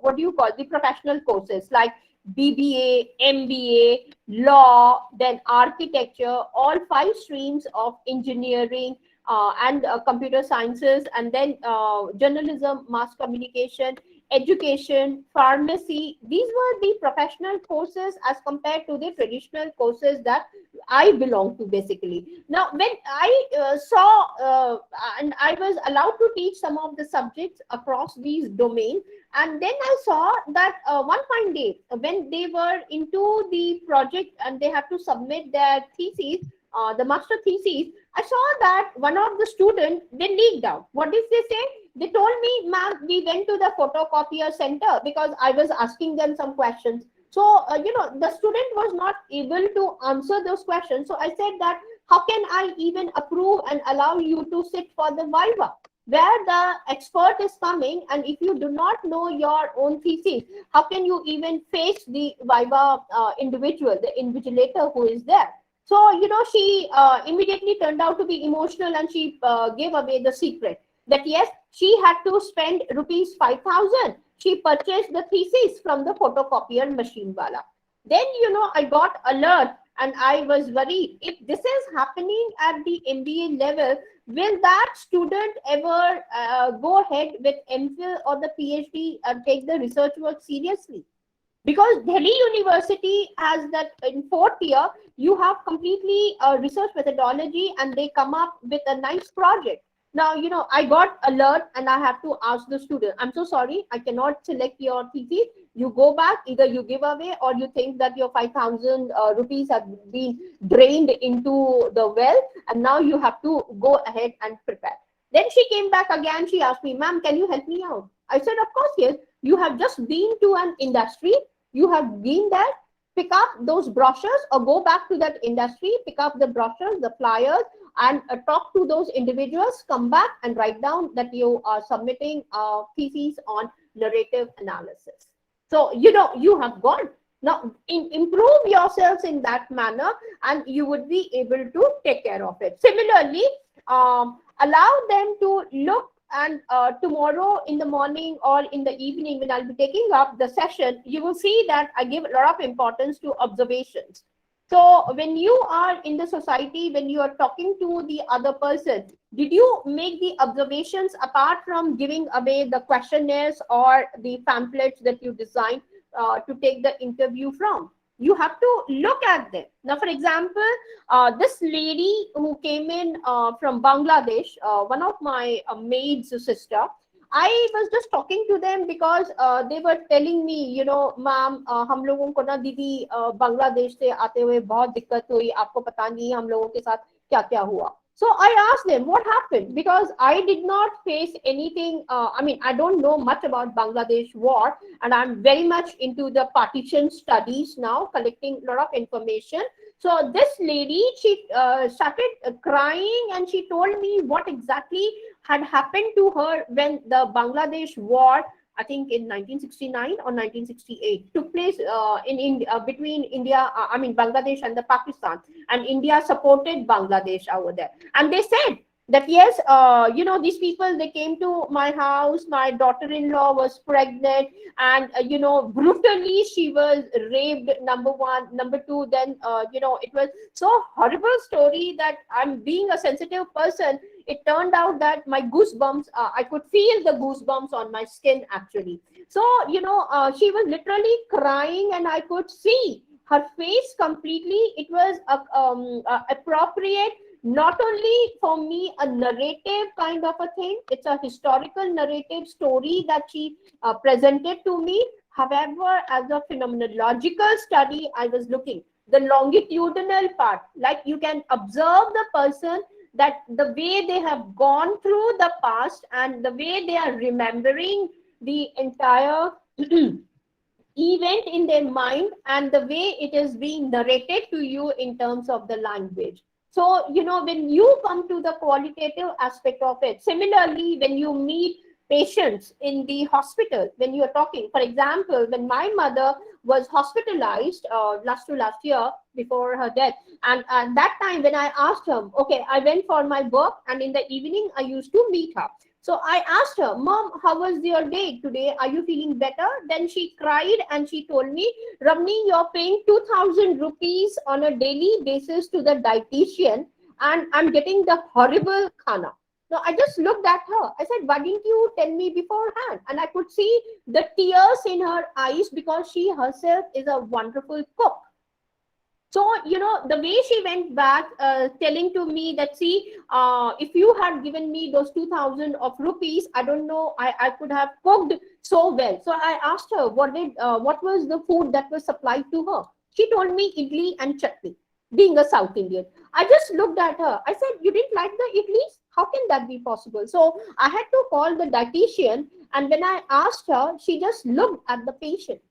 what do you call, the professional courses like BBA, MBA, law, then architecture, all 5 streams of engineering and computer sciences, and then journalism, mass communication, education, pharmacy. These were the professional courses as compared to the traditional courses that I belong to, basically. Now, when I saw and I was allowed to teach some of the subjects across these domains, and then I saw that one fine day when they were into the project and they have to submit their thesis, the master thesis, I saw that one of the students, they leaked out. What did they say? They told me, ma'am, we went to the photocopier center because I was asking them some questions. So, the student was not able to answer those questions. So I said that, how can I even approve and allow you to sit for the Viva, where the expert is coming, and if you do not know your own thesis, how can you even face the Viva individual, the invigilator who is there? So, she immediately turned out to be emotional, and she gave away the secret that yes, she had to spend rupees 5,000. She purchased the thesis from the photocopier machine wala. Then, I got alert and I was worried. If this is happening at the MBA level, will that student ever go ahead with MPhil or the PhD and take the research work seriously? Because Delhi University has that in fourth year, you have completely a research methodology and they come up with a nice project. Now, I got alert and I have to ask the student, I'm so sorry, I cannot select your thesis. You go back, either you give away or you think that your 5,000 rupees have been drained into the well and now you have to go ahead and prepare. Then she came back again. She asked me, ma'am, can you help me out? I said, of course, yes. You have just been to an industry, you have been there, pick up those brochures or go back to that industry, pick up the brochures, the flyers, and talk to those individuals, come back and write down that you are submitting theses on narrative analysis. So, you have gone. Now, improve yourselves in that manner and you would be able to take care of it. Similarly, allow them to look, and tomorrow in the morning or in the evening when I'll be taking up the session, you will see that I give a lot of importance to observations. So when you are in the society, when you are talking to the other person, did you make the observations apart from giving away the questionnaires or the pamphlets that you designed to take the interview from? You have to look at them. Now, for example, this lady who came in from Bangladesh, one of my maid's sister, I was just talking to them because they were telling me, ma'am, हम लोगों को ना दीदी बांग्लादेश से आते हुए बहुत दिक्कत हुई, आपको पता नहीं हम लोगों के साथ क्या क्या हुआ. So I asked them what happened because I did not face anything. I don't know much about Bangladesh war, and I'm very much into the partition studies now, collecting a lot of information. So this lady, she started crying and she told me what exactly had happened to her when the Bangladesh war, I think in 1969 or 1968, took place in India, between India, Bangladesh and the Pakistan, and India supported Bangladesh over there. And they said that yes, these people, they came to my house, my daughter-in-law was pregnant, and brutally she was raped, number one. Number two, then it was so horrible story that, I'm being a sensitive person, it turned out that my goosebumps, I could feel the goosebumps on my skin actually. So she was literally crying and I could see her face completely. It was appropriate not only for me a narrative kind of a thing, it's a historical narrative story that she presented to me. However, as a phenomenological study, I was looking the longitudinal part, like you can observe the person, that the way they have gone through the past and the way they are remembering the entire event in their mind and the way it is being narrated to you in terms of the language. So, when you come to the qualitative aspect of it, similarly, when you meet patients in the hospital, when you are talking, for example, when my mother was hospitalized last year before her death, and that time when I asked her, okay, I went for my work and in the evening I used to meet her. So I asked her, Mom, how was your day today? Are you feeling better? Then she cried and she told me, Ramni, you're paying 2,000 rupees on a daily basis to the dietitian and I'm getting the horrible khana. Now I just looked at her. I said, why didn't you tell me beforehand? And I could see the tears in her eyes because she herself is a wonderful cook. So, the way she went back telling to me that, see, if you had given me those 2,000 of rupees, I don't know, I could have cooked so well. So I asked her, what was the food that was supplied to her? She told me idli and chutney, being a South Indian. I just looked at her. I said, you didn't like the idlis? How can that be possible? So I had to call the dietitian. And when I asked her, she just looked at the patient.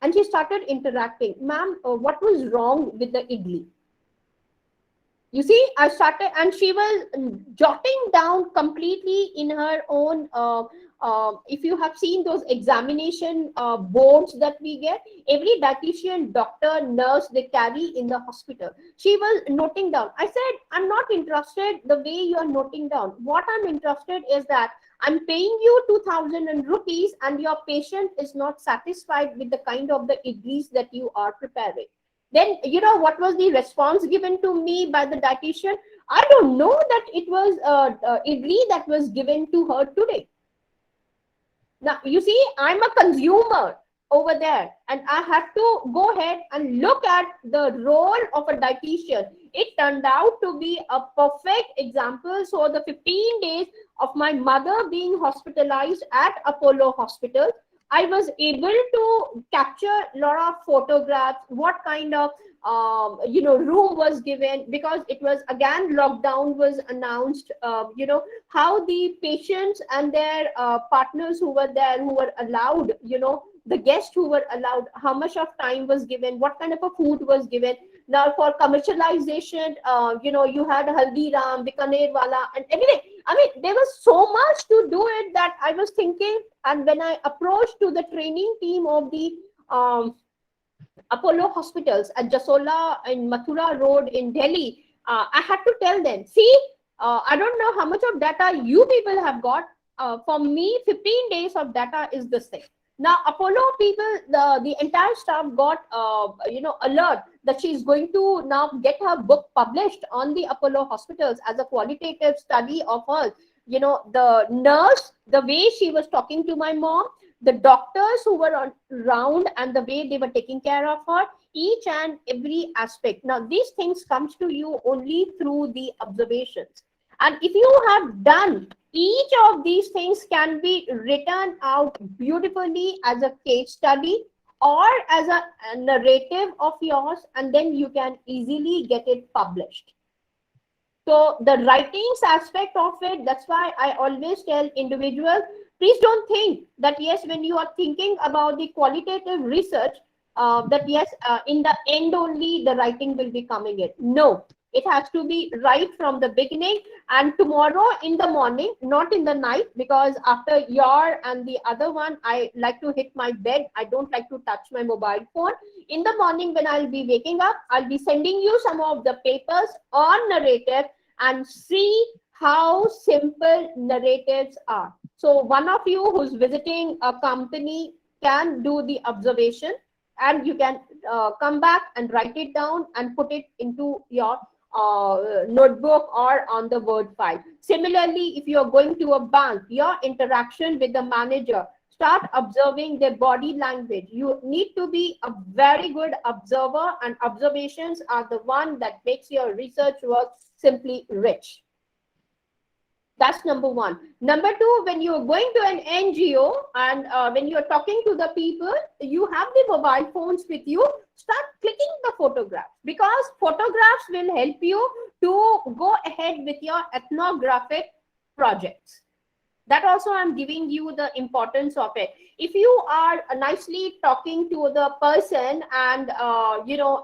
And she started interacting. Ma'am, what was wrong with the idli? You see, I started, and she was jotting down completely in her own. If you have seen those examination boards that we get, every dietitian, doctor, nurse, they carry in the hospital. She was noting down. I said, I'm not interested the way you are noting down. What I'm interested is that I'm paying you 2,000 rupees, and your patient is not satisfied with the kind of the idlis that you are preparing. Then, you know, what was the response given to me by the dietitian? I don't know that it was idli that was given to her today. Now, you see, I'm a consumer over there, and I had to go ahead and look at the role of a dietitian. It turned out to be a perfect example. So the 15 days of my mother being hospitalized at Apollo Hospital, I was able to capture a lot of photographs, what kind of room was given, because it was again lockdown was announced. How the patients and their partners who were there, who were allowed, the guests who were allowed, how much of time was given, what kind of a food was given. Now for commercialization, you had Haldiram, Bikaner Wala, and everything. I mean, there was so much to do it that I was thinking, and when I approached to the training team of the Apollo hospitals at Jasola in Mathura Road in Delhi, I had to tell them, see, I don't know how much of data you people have got. For me, 15 days of data is this thing. Now, Apollo people, the entire staff got, alert that she's going to now get her book published on the Apollo hospitals as a qualitative study of her. You know, the nurse, the way she was talking to my mom, the doctors who were around, and the way they were taking care of her, each and every aspect. Now, these things comes to you only through the observations. And if you have done each of these things, can be written out beautifully as a case study or as a narrative of yours, and then you can easily get it published. So the writings aspect of it, that's why I always tell individuals, please don't think that yes, when you are thinking about the qualitative research, that yes, in the end only the writing will be coming in. No, it has to be right from the beginning, and tomorrow in the morning, not in the night, because after your and the other one, I like to hit my bed. I don't like to touch my mobile phone. In the morning when I'll be waking up, I'll be sending you some of the papers on narrative, and see how simple narratives are. So one of you who's visiting a company can do the observation, and you can come back and write it down and put it into your notebook or on the Word file. Similarly, if you're going to a bank, your interaction with the manager, start observing their body language. You need to be a very good observer, and observations are the one that makes your research work simply rich. That's number one. Number two, when you're going to an NGO and when you're talking to the people, you have the mobile phones with you, start clicking the photographs, because photographs will help you to go ahead with your ethnographic projects. That also I'm giving you the importance of it. If you are nicely talking to the person, and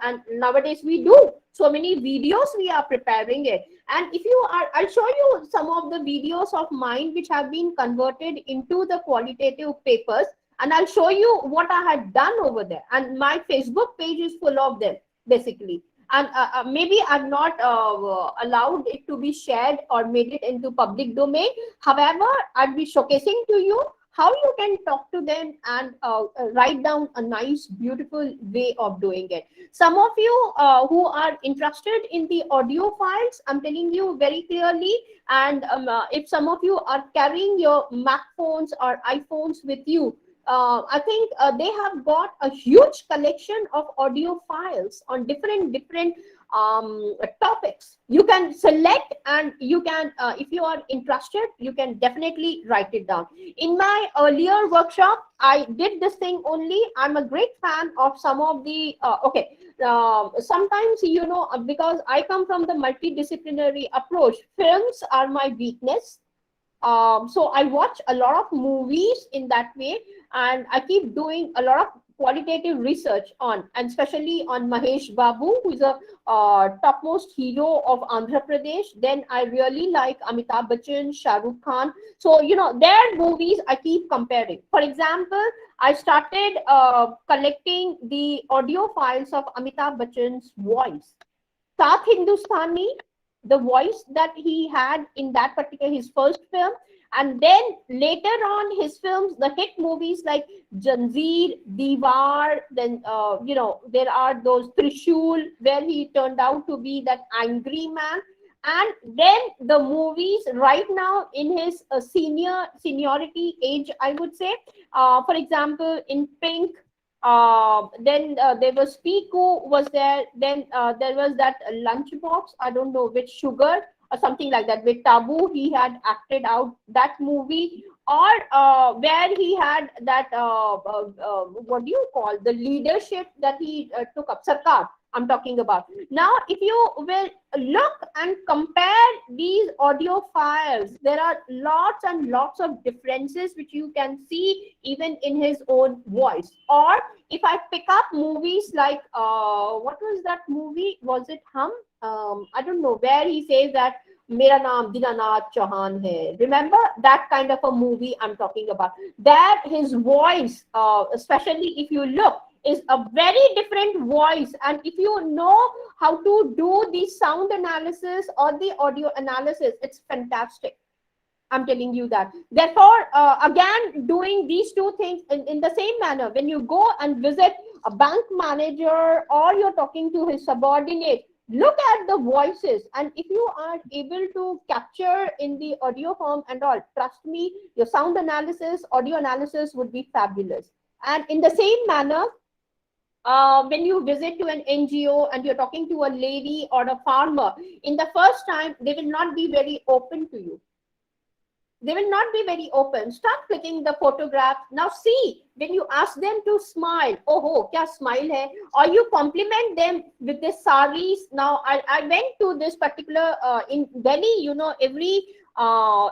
and nowadays we do so many videos, we are preparing it. And if you are, I'll show you some of the videos of mine which have been converted into the qualitative papers, and I'll show you what I had done over there. And my Facebook page is full of them, basically. And maybe I've not allowed it to be shared or made it into public domain. However, I'll be showcasing to you how you can talk to them and write down a nice, beautiful way of doing it. Some of you who are interested in the audio files, I'm telling you very clearly, and if some of you are carrying your Mac phones or iPhones with you, I think they have got a huge collection of audio files on different topics. You can select, and you can, if you are interested, you can definitely write it down. In my earlier workshop, I did this thing only. I'm a great fan of some of the, sometimes, because I come from the multidisciplinary approach, films are my weakness. So I watch a lot of movies in that way, and I keep doing a lot of qualitative research on, and especially on Mahesh Babu, who is a topmost hero of Andhra Pradesh. Then I really like Amitabh Bachchan, Shah Rukh Khan. So, their movies I keep comparing. For example, I started collecting the audio files of Amitabh Bachchan's voice. South Hindustani, the voice that he had in that particular, his first film. And then later on, his films, the hit movies like Janjeer, Diwar, then, there are those Trishul, where he turned out to be that angry man. And then the movies right now in his seniority age, I would say, for example, in Pink, then there was Piku was there. Then there was that Lunchbox. I don't know which sugar or something like that. With Tabu, he had acted out that movie, or where he had that what do you call the leadership that he took up, Sarkar. I'm talking about. Now, if you will look and compare these audio files, there are lots and lots of differences which you can see even in his own voice. Or if I pick up movies like, what was that movie? Was it Hum? I don't know, where he says that Mera naam Dinanath Chauhan hai. Remember that kind of a movie I'm talking about. That his voice, especially if you look, is a very different voice. And if you know how to do the sound analysis or the audio analysis, it's fantastic. I'm telling you that. Therefore, again, doing these two things in the same manner, when you go and visit a bank manager or you're talking to his subordinate, look at the voices. And if you are able to capture in the audio form and all, trust me, your sound analysis, audio analysis would be fabulous. And in the same manner, when you visit to an NGO and you're talking to a lady or a farmer, in the first time, they will not be very open to you. They will not be very open. Start clicking the photograph. Now see, when you ask them to smile, oh, kya smile hai? Or you compliment them with the saris. Now, I went to this particular, in Delhi, every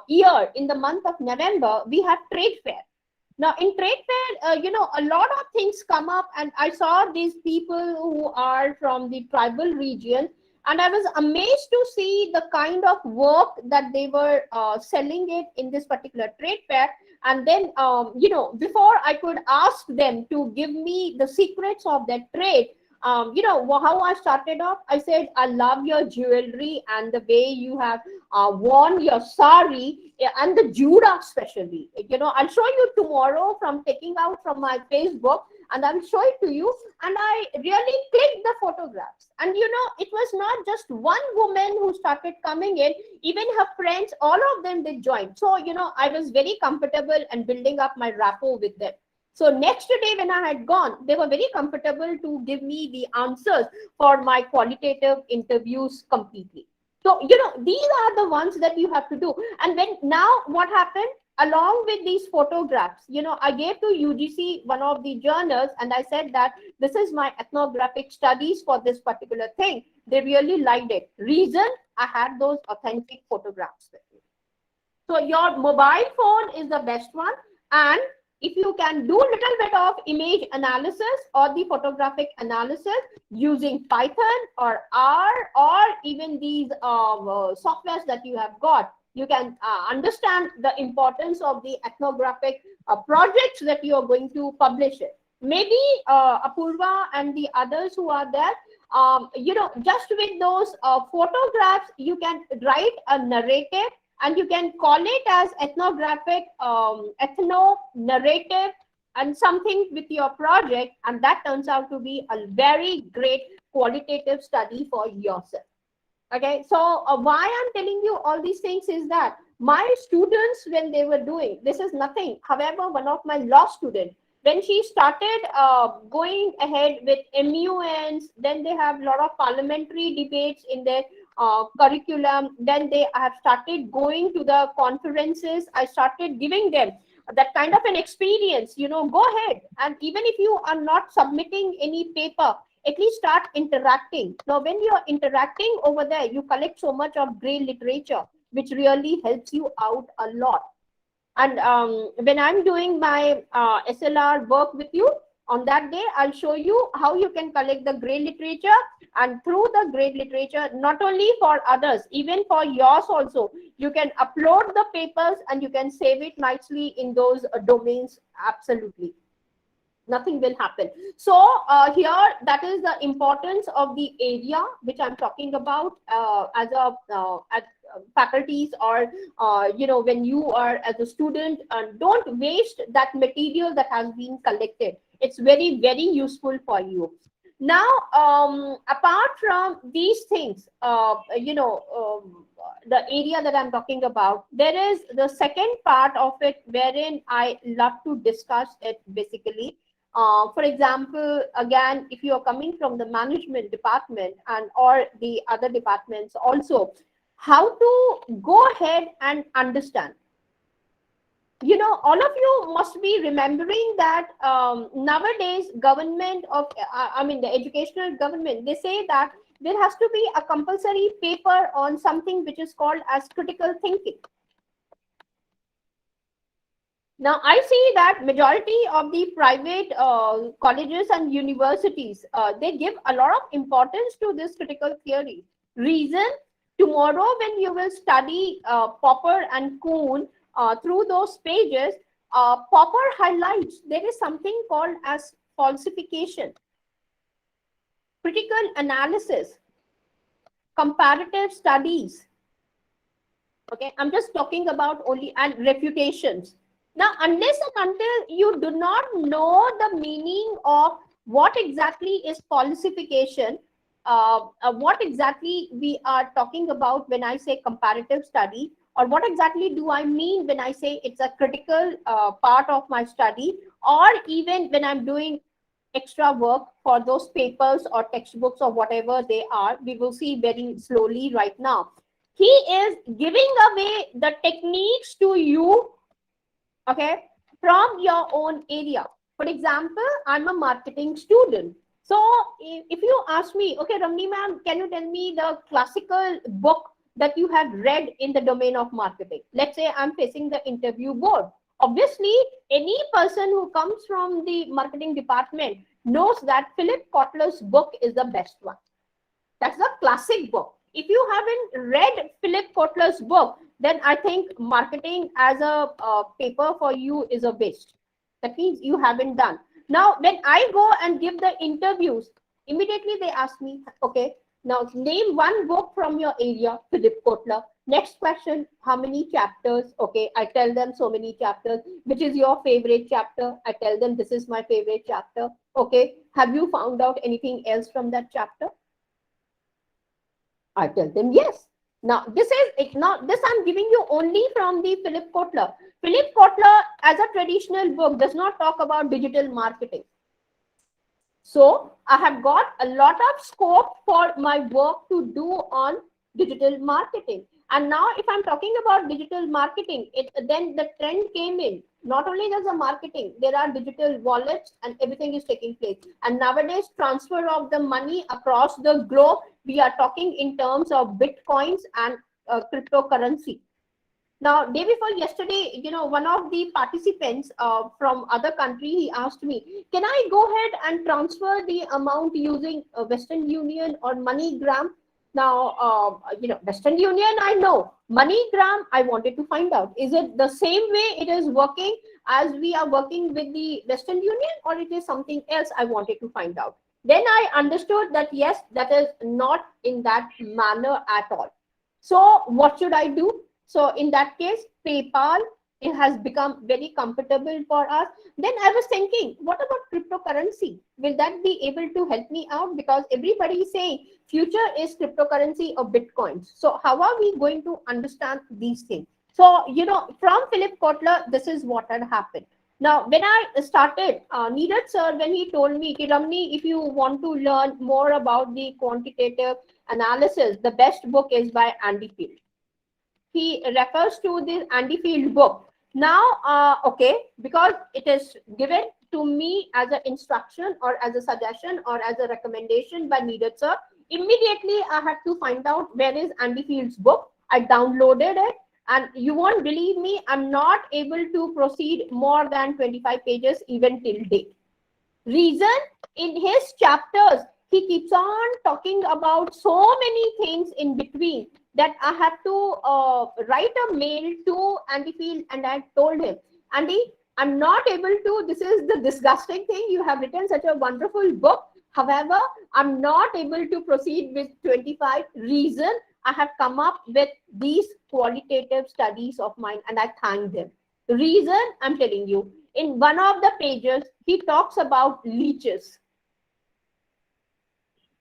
year in the month of November, we have trade fair. Now, in trade fair, a lot of things come up, and I saw these people who are from the tribal region, and I was amazed to see the kind of work that they were selling it in this particular trade fair. And then, before I could ask them to give me the secrets of that trade, how I started off, I said, I love your jewelry and the way you have worn your sari and the Juda especially. I'll show you tomorrow from taking out from my Facebook, and I'll show it to you. And I really clicked the photographs. And it was not just one woman who started coming in, even her friends, all of them, they joined. So, I was very comfortable and building up my rapport with them. So next day when I had gone, they were very comfortable to give me the answers for my qualitative interviews completely. So, these are the ones that you have to do. And now what happened? Along with these photographs, I gave to UGC one of the journals, and I said that this is my ethnographic studies for this particular thing. They really liked it. Reason, I had those authentic photographs with me. So your mobile phone is the best one. And if you can do a little bit of image analysis or the photographic analysis using Python or R or even these softwares that you have got, you can understand the importance of the ethnographic projects that you are going to publish it. Maybe Apurva and the others who are there, just with those photographs, you can write a narrative, and you can call it as ethnographic, ethno-narrative, and something with your project, and that turns out to be a very great qualitative study for yourself. Okay, so why I'm telling you all these things is that my students, when they were doing, this is nothing. However, one of my law students, when she started going ahead with MUNs, then they have a lot of parliamentary debates in their curriculum. Then they have started going to the conferences. I started giving them that kind of an experience. Go ahead, and even if you are not submitting any paper, at least start interacting. Now, when you are interacting over there, you collect so much of gray literature, which really helps you out a lot. And when I'm doing my SLR work with you, On that day, I'll show you how you can collect the grey literature, and through the grey literature, not only for others, even for yours also, you can upload the papers and you can save it nicely in those domains. Absolutely nothing will happen. So here, that is the importance of the area which I'm talking about, as a as faculties, or when you are as a student, don't waste that material that has been collected. It's very, very useful for you. Now, apart from these things, the area that I'm talking about, there is the second part of it wherein I love to discuss it basically. For example, again, if you are coming from the management department and or the other departments also, how to go ahead and understand. All of you must be remembering that nowadays government of, I mean the educational government, they say that there has to be a compulsory paper on something which is called as critical thinking. Now, I see that majority of the private colleges and universities, they give a lot of importance to this critical theory. Reason, tomorrow when you will study Popper and Kuhn through those pages, Popper highlights there is something called as falsification, critical analysis, comparative studies. Okay, I'm just talking about only, and refutations. Now, unless and until you do not know the meaning of what exactly is falsification, what exactly we are talking about when I say comparative study, or what exactly do I mean when I say it's a critical part of my study, or even when I'm doing extra work for those papers or textbooks or whatever they are, we will see very slowly right now. He is giving away the techniques to you, okay, from your own area. For example, I'm a marketing student. So if you ask me, okay, Ramni ma'am, can you tell me the classical book that you have read in the domain of marketing? Let's say I'm facing the interview board. Obviously, any person who comes from the marketing department knows that Philip Kotler's book is the best one. That's the classic book. If you haven't read Philip Kotler's book, then I think marketing as a paper for you is a waste. That means you haven't done. Now, when I go and give the interviews, immediately they ask me, okay, now name one book from your area, Philip Kotler. Next question, how many chapters? Okay, I tell them so many chapters. Which is your favorite chapter? I tell them this is my favorite chapter. Okay, have you found out anything else from that chapter? I tell them yes. Now, this is not this I'm giving you only from the Philip Kotler. Philip Kotler, as a traditional book, does not talk about digital marketing. So I have got a lot of scope for my work to do on digital marketing. And now, if I'm talking about digital marketing, then the trend came in. Not only does the marketing, there are digital wallets and everything is taking place. And nowadays, transfer of the money across the globe, we are talking in terms of bitcoins and cryptocurrency. Now, day before yesterday, one of the participants from other country, he asked me, can I go ahead and transfer the amount using Western Union or MoneyGram? Now, Western Union, I know. MoneyGram, I wanted to find out. Is it the same way it is working as we are working with the Western Union, or it is something else? I wanted to find out. Then I understood that, yes, that is not in that manner at all. So what should I do? So in that case, PayPal, it has become very comfortable for us. Then I was thinking, what about cryptocurrency? Will that be able to help me out? Because everybody is saying future is cryptocurrency or Bitcoins. So how are we going to understand these things? So, from Philip Kotler, this is what had happened. Now, when I started, Neeraj sir, when he told me, Ramni, if you want to learn more about the quantitative analysis, the best book is by Andy Field. He refers to this Andy Field book. Now, okay, because it is given to me as an instruction or as a suggestion or as a recommendation by Neeraj sir, immediately I had to find out where is Andy Field's book. I downloaded it, and you won't believe me, I'm not able to proceed more than 25 pages even till date. Reason, in his chapters, he keeps on talking about so many things in between that I had to write a mail to Andy Field, and I told him, Andy, I'm not able to, this is the disgusting thing. You have written such a wonderful book. However, I'm not able to proceed with 25 reasons. I have come up with these qualitative studies of mine, and I thank them. Reason, I'm telling you, in one of the pages, he talks about leeches.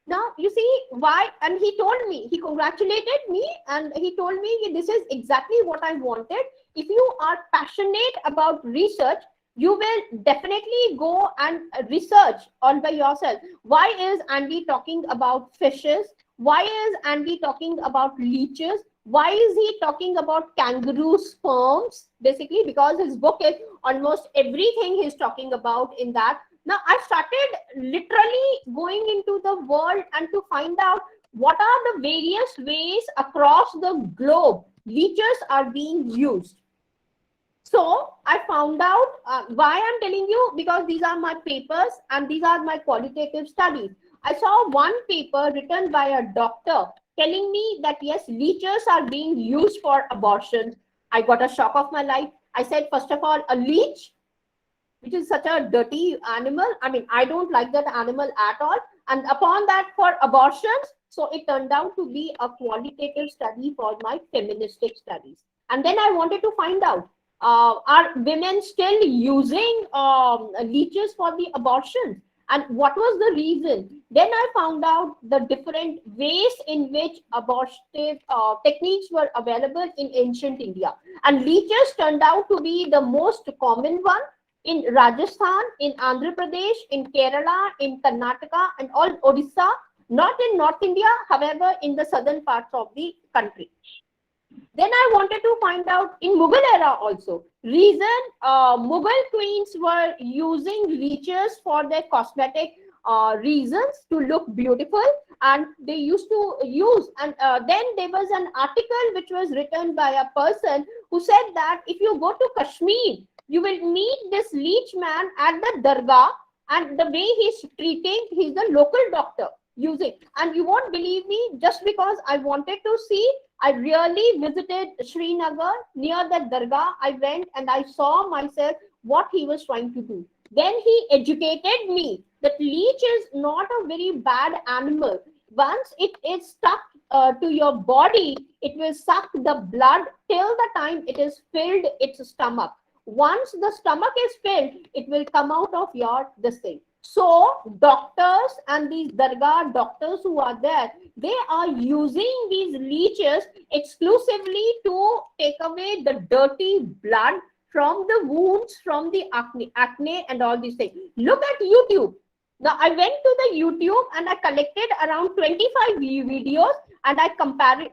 Now, you see why, and he told me, he congratulated me, and he told me this is exactly what I wanted. If you are passionate about research, you will definitely go and research all by yourself. Why is Andy talking about fishes? Why is Andy talking about leeches? Why is he talking about kangaroo sperms? Basically, because his book is almost everything he's talking about in that. Now, I started literally going into the world and to find out what are the various ways across the globe leeches are being used. So I found out why I'm telling you, because these are my papers and these are my qualitative studies. I saw one paper written by a doctor telling me that yes, leeches are being used for abortion. I got a shock of my life. I said, first of all, a leech, which is such a dirty animal. I mean, I don't like that animal at all. And upon that, for abortions, so it turned out to be a qualitative study for my feministic studies. And then I wanted to find out, are women still using leeches for the abortions? And what was the reason? Then I found out the different ways in which abortive techniques were available in ancient India. And leeches turned out to be the most common one in Rajasthan, in Andhra Pradesh, in Kerala, in Karnataka, and all Odisha, not in North India, however, in the southern parts of the country. Then I wanted to find out in Mughal era also. Reason, Mughal queens were using leeches for their cosmetic reasons to look beautiful, and they used to use, and then there was an article which was written by a person who said that if you go to Kashmir, you will meet this leech man at the dargah, and the way he's treating, he's the local doctor using. And you won't believe me, just because I wanted to see, I really visited Srinagar near the dargah. I went and I saw myself what he was trying to do. Then he educated me that leech is not a very bad animal. Once it is stuck to your body, it will suck the blood till the time it is filled its stomach. Once the stomach is filled, it will come out of your this thing. So doctors and these dargah doctors who are there, they are using these leeches exclusively to take away the dirty blood from the wounds, from the acne and all these things. Look at YouTube. Now I went to the YouTube and I collected around 25 videos, and I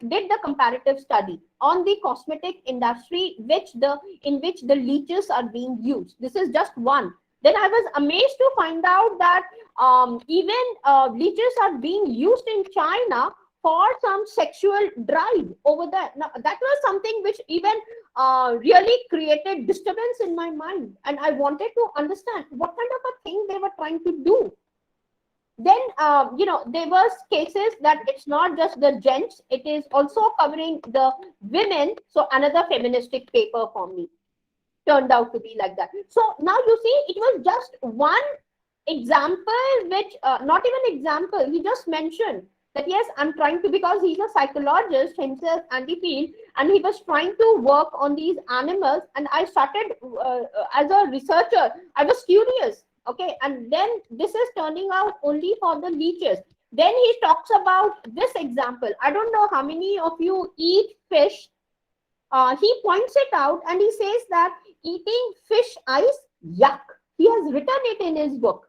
did the comparative study on the cosmetic industry, in which the leeches are being used. This is just one. Then I was amazed to find out that even leeches are being used in China for some sexual drive over there. Now, that was something which even really created disturbance in my mind. And I wanted to understand what kind of a thing they were trying to do. Then, there was cases that it's not just the gents, it is also covering the women. So another feministic paper for me turned out to be like that. So now you see, it was just one example, which not even example, he just mentioned that yes, I'm trying to, because he's a psychologist himself, Andy Field, and he was trying to work on these animals. And I started as a researcher, I was curious. Okay, and then this is turning out only for the leeches. Then he talks about this example. I don't know how many of you eat fish. He points it out and he says that eating fish eyes, yuck. He has written it in his book.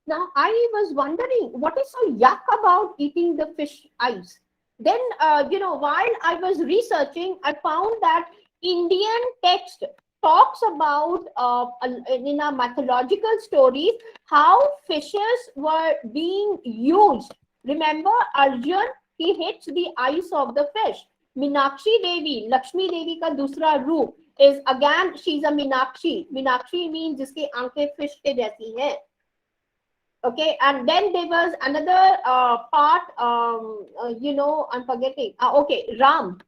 Now, I was wondering, what is so yuck about eating the fish eyes? Then, while I was researching, I found that Indian text talks about, in a mythological stories, how fishes were being used. Remember, Arjun, he hits the eyes of the fish. Minakshi Devi, Lakshmi Devi ka dusra roop, is again, she's a Meenakshi. Meenakshi means jiske aankhein fish ke jaisi hain. Okay, and then there was another part, I'm forgetting. Okay, Ram.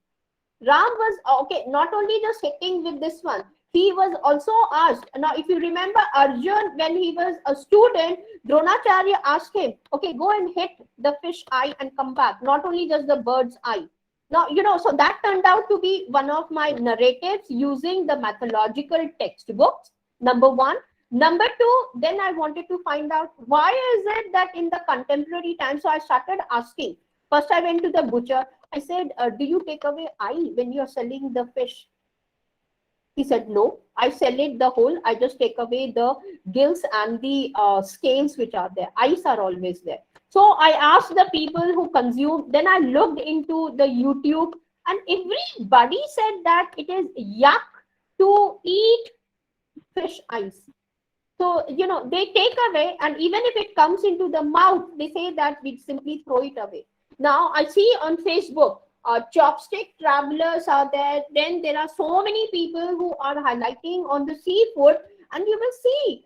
Ram was okay, not only just hitting with this one, he was also asked. Now, if you remember Arjun, when he was a student, Dronacharya asked him, okay, go and hit the fish eye and come back, not only just the bird's eye. Now, so that turned out to be one of my narratives using the mythological textbooks, number one. Number two, then I wanted to find out why is it that in the contemporary times, so I started asking. First, I went to the butcher. I said, do you take away eye when you're selling the fish? He said, no, I sell it the whole. I just take away the gills and the scales which are there. Eyes are always there. So I asked the people who consume, then I looked into the YouTube, and everybody said that it is yuck to eat fish eyes. So, they take away, and even if it comes into the mouth, they say that we simply throw it away. Now, I see on Facebook, chopstick travelers are there. Then there are so many people who are highlighting on the seafood. And you will see,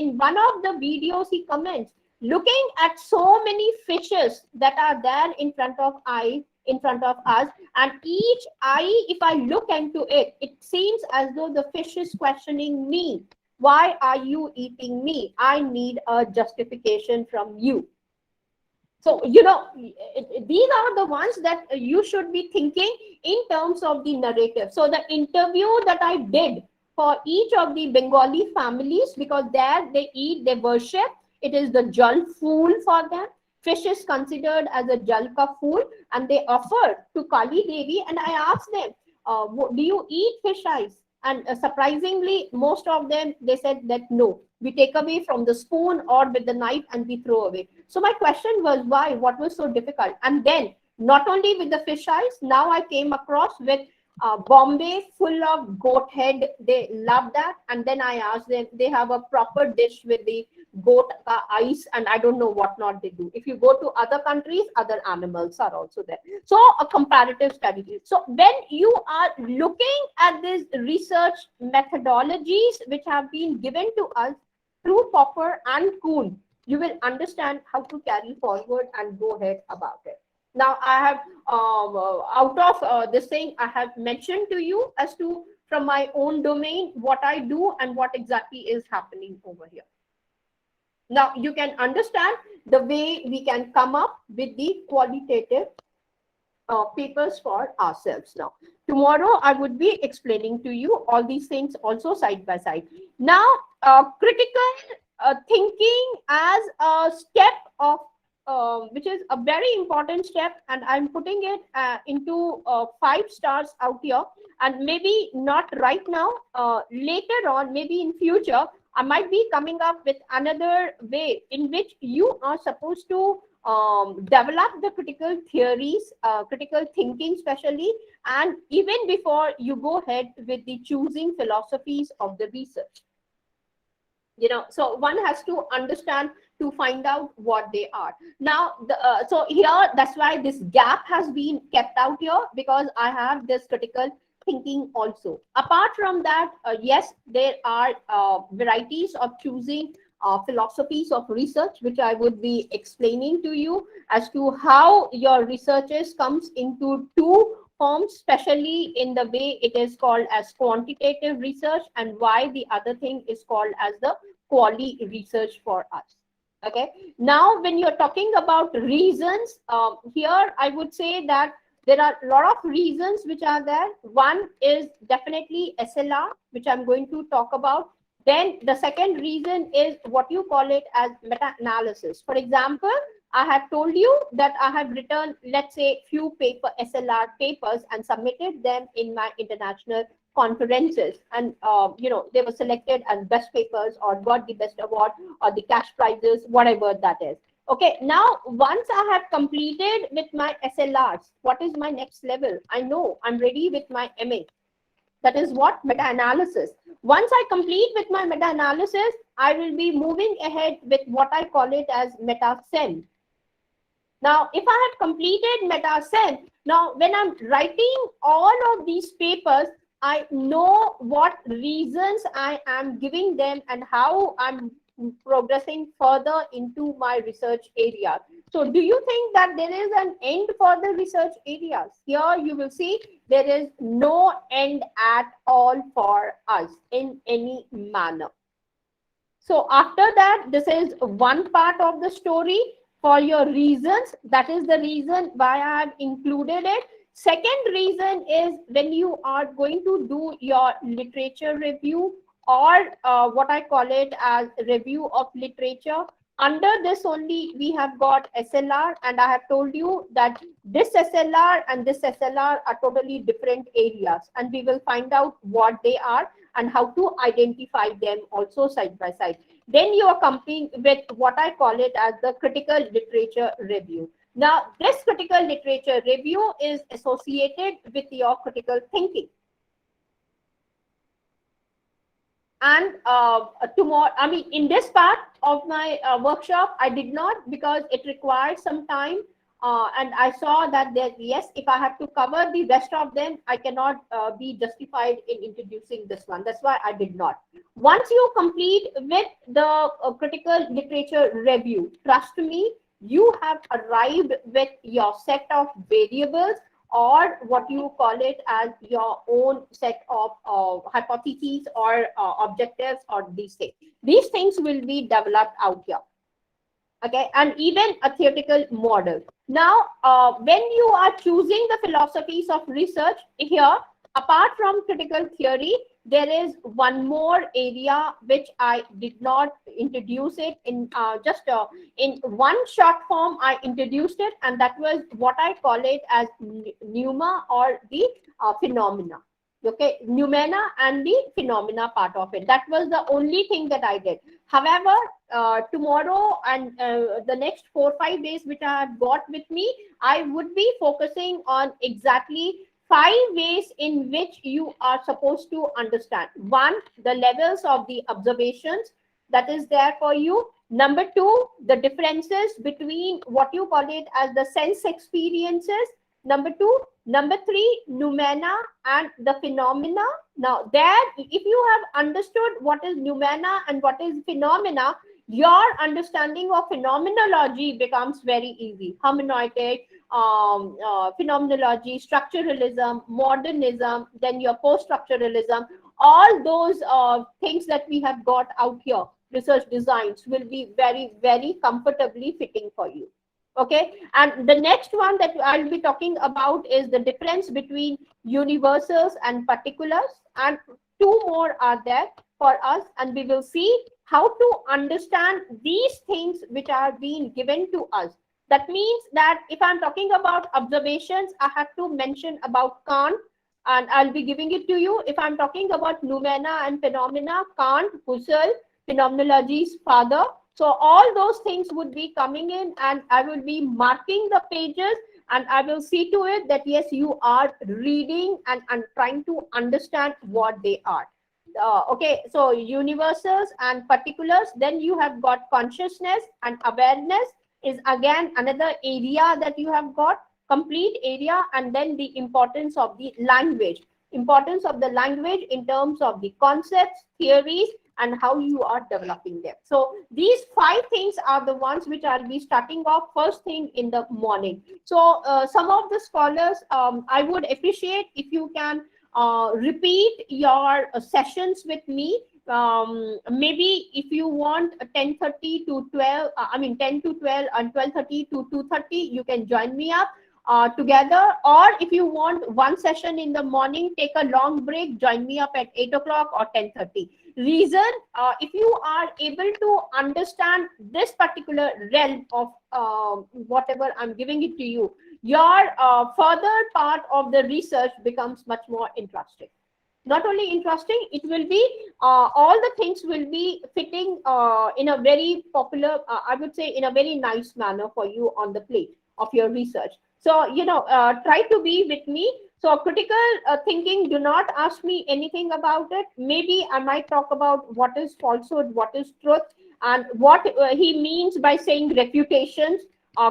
in one of the videos, he comments, looking at so many fishes that are there in front of us. And each eye, if I look into it, it seems as though the fish is questioning me. Why are you eating me? I need a justification from you. So, these are the ones that you should be thinking in terms of the narrative. So the interview that I did for each of the Bengali families, because there they eat, they worship, it is the Jal fool for them. Fish is considered as a Jal ka fool, and they offered to Kali Devi. And I asked them, do you eat fish eyes? And surprisingly, most of them, they said that no, we take away from the spoon or with the knife and we throw away. So my question was, why? What was so difficult? And then not only with the fish eyes, now I came across with Bombay full of goat head. They love that. And then I asked them, they have a proper dish with the goat eyes, and I don't know what not they do. If you go to other countries, other animals are also there. So a comparative study. So when you are looking at these research methodologies which have been given to us through Popper and Kuhn, you will understand how to carry forward and go ahead about it. Now, I have, out of this thing, I have mentioned to you as to, from my own domain, what I do and what exactly is happening over here. Now, you can understand the way we can come up with the qualitative papers for ourselves. Now, tomorrow, I would be explaining to you all these things also side by side. Now, critical thinking as a step of which is a very important step, and I'm putting it into 5 stars out here, and maybe not right now, later on, maybe in future, I might be coming up with another way in which you are supposed to develop the critical theories, critical thinking especially, and even before you go ahead with the choosing philosophies of the research. So one has to understand to find out what they are. Now, so here, that's why this gap has been kept out here, because I have this critical thinking also. Apart from that, yes, there are varieties of choosing philosophies of research, which I would be explaining to you as to how your researches comes into 2 forms, especially in the way it is called as quantitative research, and why the other thing is called as the quali research for us. Okay. Now, when you're talking about reasons, here I would say that there are a lot of reasons which are there. One is definitely SLR, which I'm going to talk about. Then the second reason is what you call it as meta-analysis. For example, I have told you that I have written, let's say, few SLR papers and submitted them in my international conferences, and they were selected as best papers or got the best award or the cash prizes, whatever that is. Okay, now once I have completed with my SLRs, what is my next level? I know I'm ready with my MA. That is what? Meta-analysis. Once I complete with my meta-analysis, I will be moving ahead with what I call it as meta-send. Now, if I have completed meta-send, now when I'm writing all of these papers, I know what reasons I am giving them and how I'm progressing further into my research area. So do you think that there is an end for the research areas? Here you will see there is no end at all for us in any manner. So after that, this is one part of the story for your reasons. That is the reason why I have included it. Second reason is when you are going to do your literature review, or what I call it as review of literature. Under this only we have got SLR, and I have told you that this SLR and this SLR are totally different areas, and we will find out what they are and how to identify them also side by side. Then you are coming with what I call it as the critical literature review. Now, this critical literature review is associated with your critical thinking. And tomorrow, I mean, in this part of my workshop, I did not, because it required some time. And I saw that there, yes, if I have to cover the rest of them, I cannot be justified in introducing this one. That's why I did not. Once you complete with the critical literature review, trust me, you have arrived with your set of variables, or what you call it as your own set of hypotheses or objectives, or these things. These things will be developed out here. Okay, and even a theoretical model. Now, when you are choosing the philosophies of research, here, apart from critical theory, there is one more area which I did not introduce it in just in one short form. I introduced it, and that was what I call it as pneuma, or the phenomena. Okay, noumena and the phenomena part of it. That was the only thing that I did. However, tomorrow and the next 4 or 5 days which I have got with me, I would be focusing on exactly 5 ways in which you are supposed to understand. One, the levels of the observations that is there for you. Number two, the differences between what you call it as the sense experiences. Number two. Number three, noumena and the phenomena. Now, there, if you have understood what is noumena and what is phenomena, your understanding of phenomenology becomes very easy. Hermeneutic, phenomenology, structuralism, modernism, then your post-structuralism, all those things that we have got out here, research designs, will be very, very comfortably fitting for you. Okay, and the next one that I'll be talking about is the difference between universals and particulars, and 2 more are there for us, and we will see how to understand these things which are being given to us. That means that if I'm talking about observations, I have to mention about Kant, and I'll be giving it to you. If I'm talking about noumena and phenomena, Kant, Husserl, phenomenology's father. So all those things would be coming in, and I will be marking the pages, and I will see to it that yes, you are reading and trying to understand what they are. Okay, so universals and particulars. Then you have got consciousness and awareness is again another area that you have got, complete area. And then the importance of the language, importance of the language in terms of the concepts, theories, and how you are developing them. So these 5 things are the ones which I'll be starting off first thing in the morning. So some of the scholars, I would appreciate if you can repeat your sessions with me. Maybe if you want 10:30 to 12, I mean 10 to 12 and 12:30 to 2:30, you can join me up together. Or if you want one session in the morning, take a long break, join me up at 8 o'clock or 10:30. Reason, if you are able to understand this particular realm of whatever I'm giving it to you, your further part of the research becomes much more interesting. Not only interesting, it will be all the things will be fitting in a very popular, I would say, in a very nice manner for you on the plate of your research. So, you know, try to be with me. So critical thinking, do not ask me anything about it. Maybe I might talk about what is falsehood, what is truth, and what he means by saying refutations.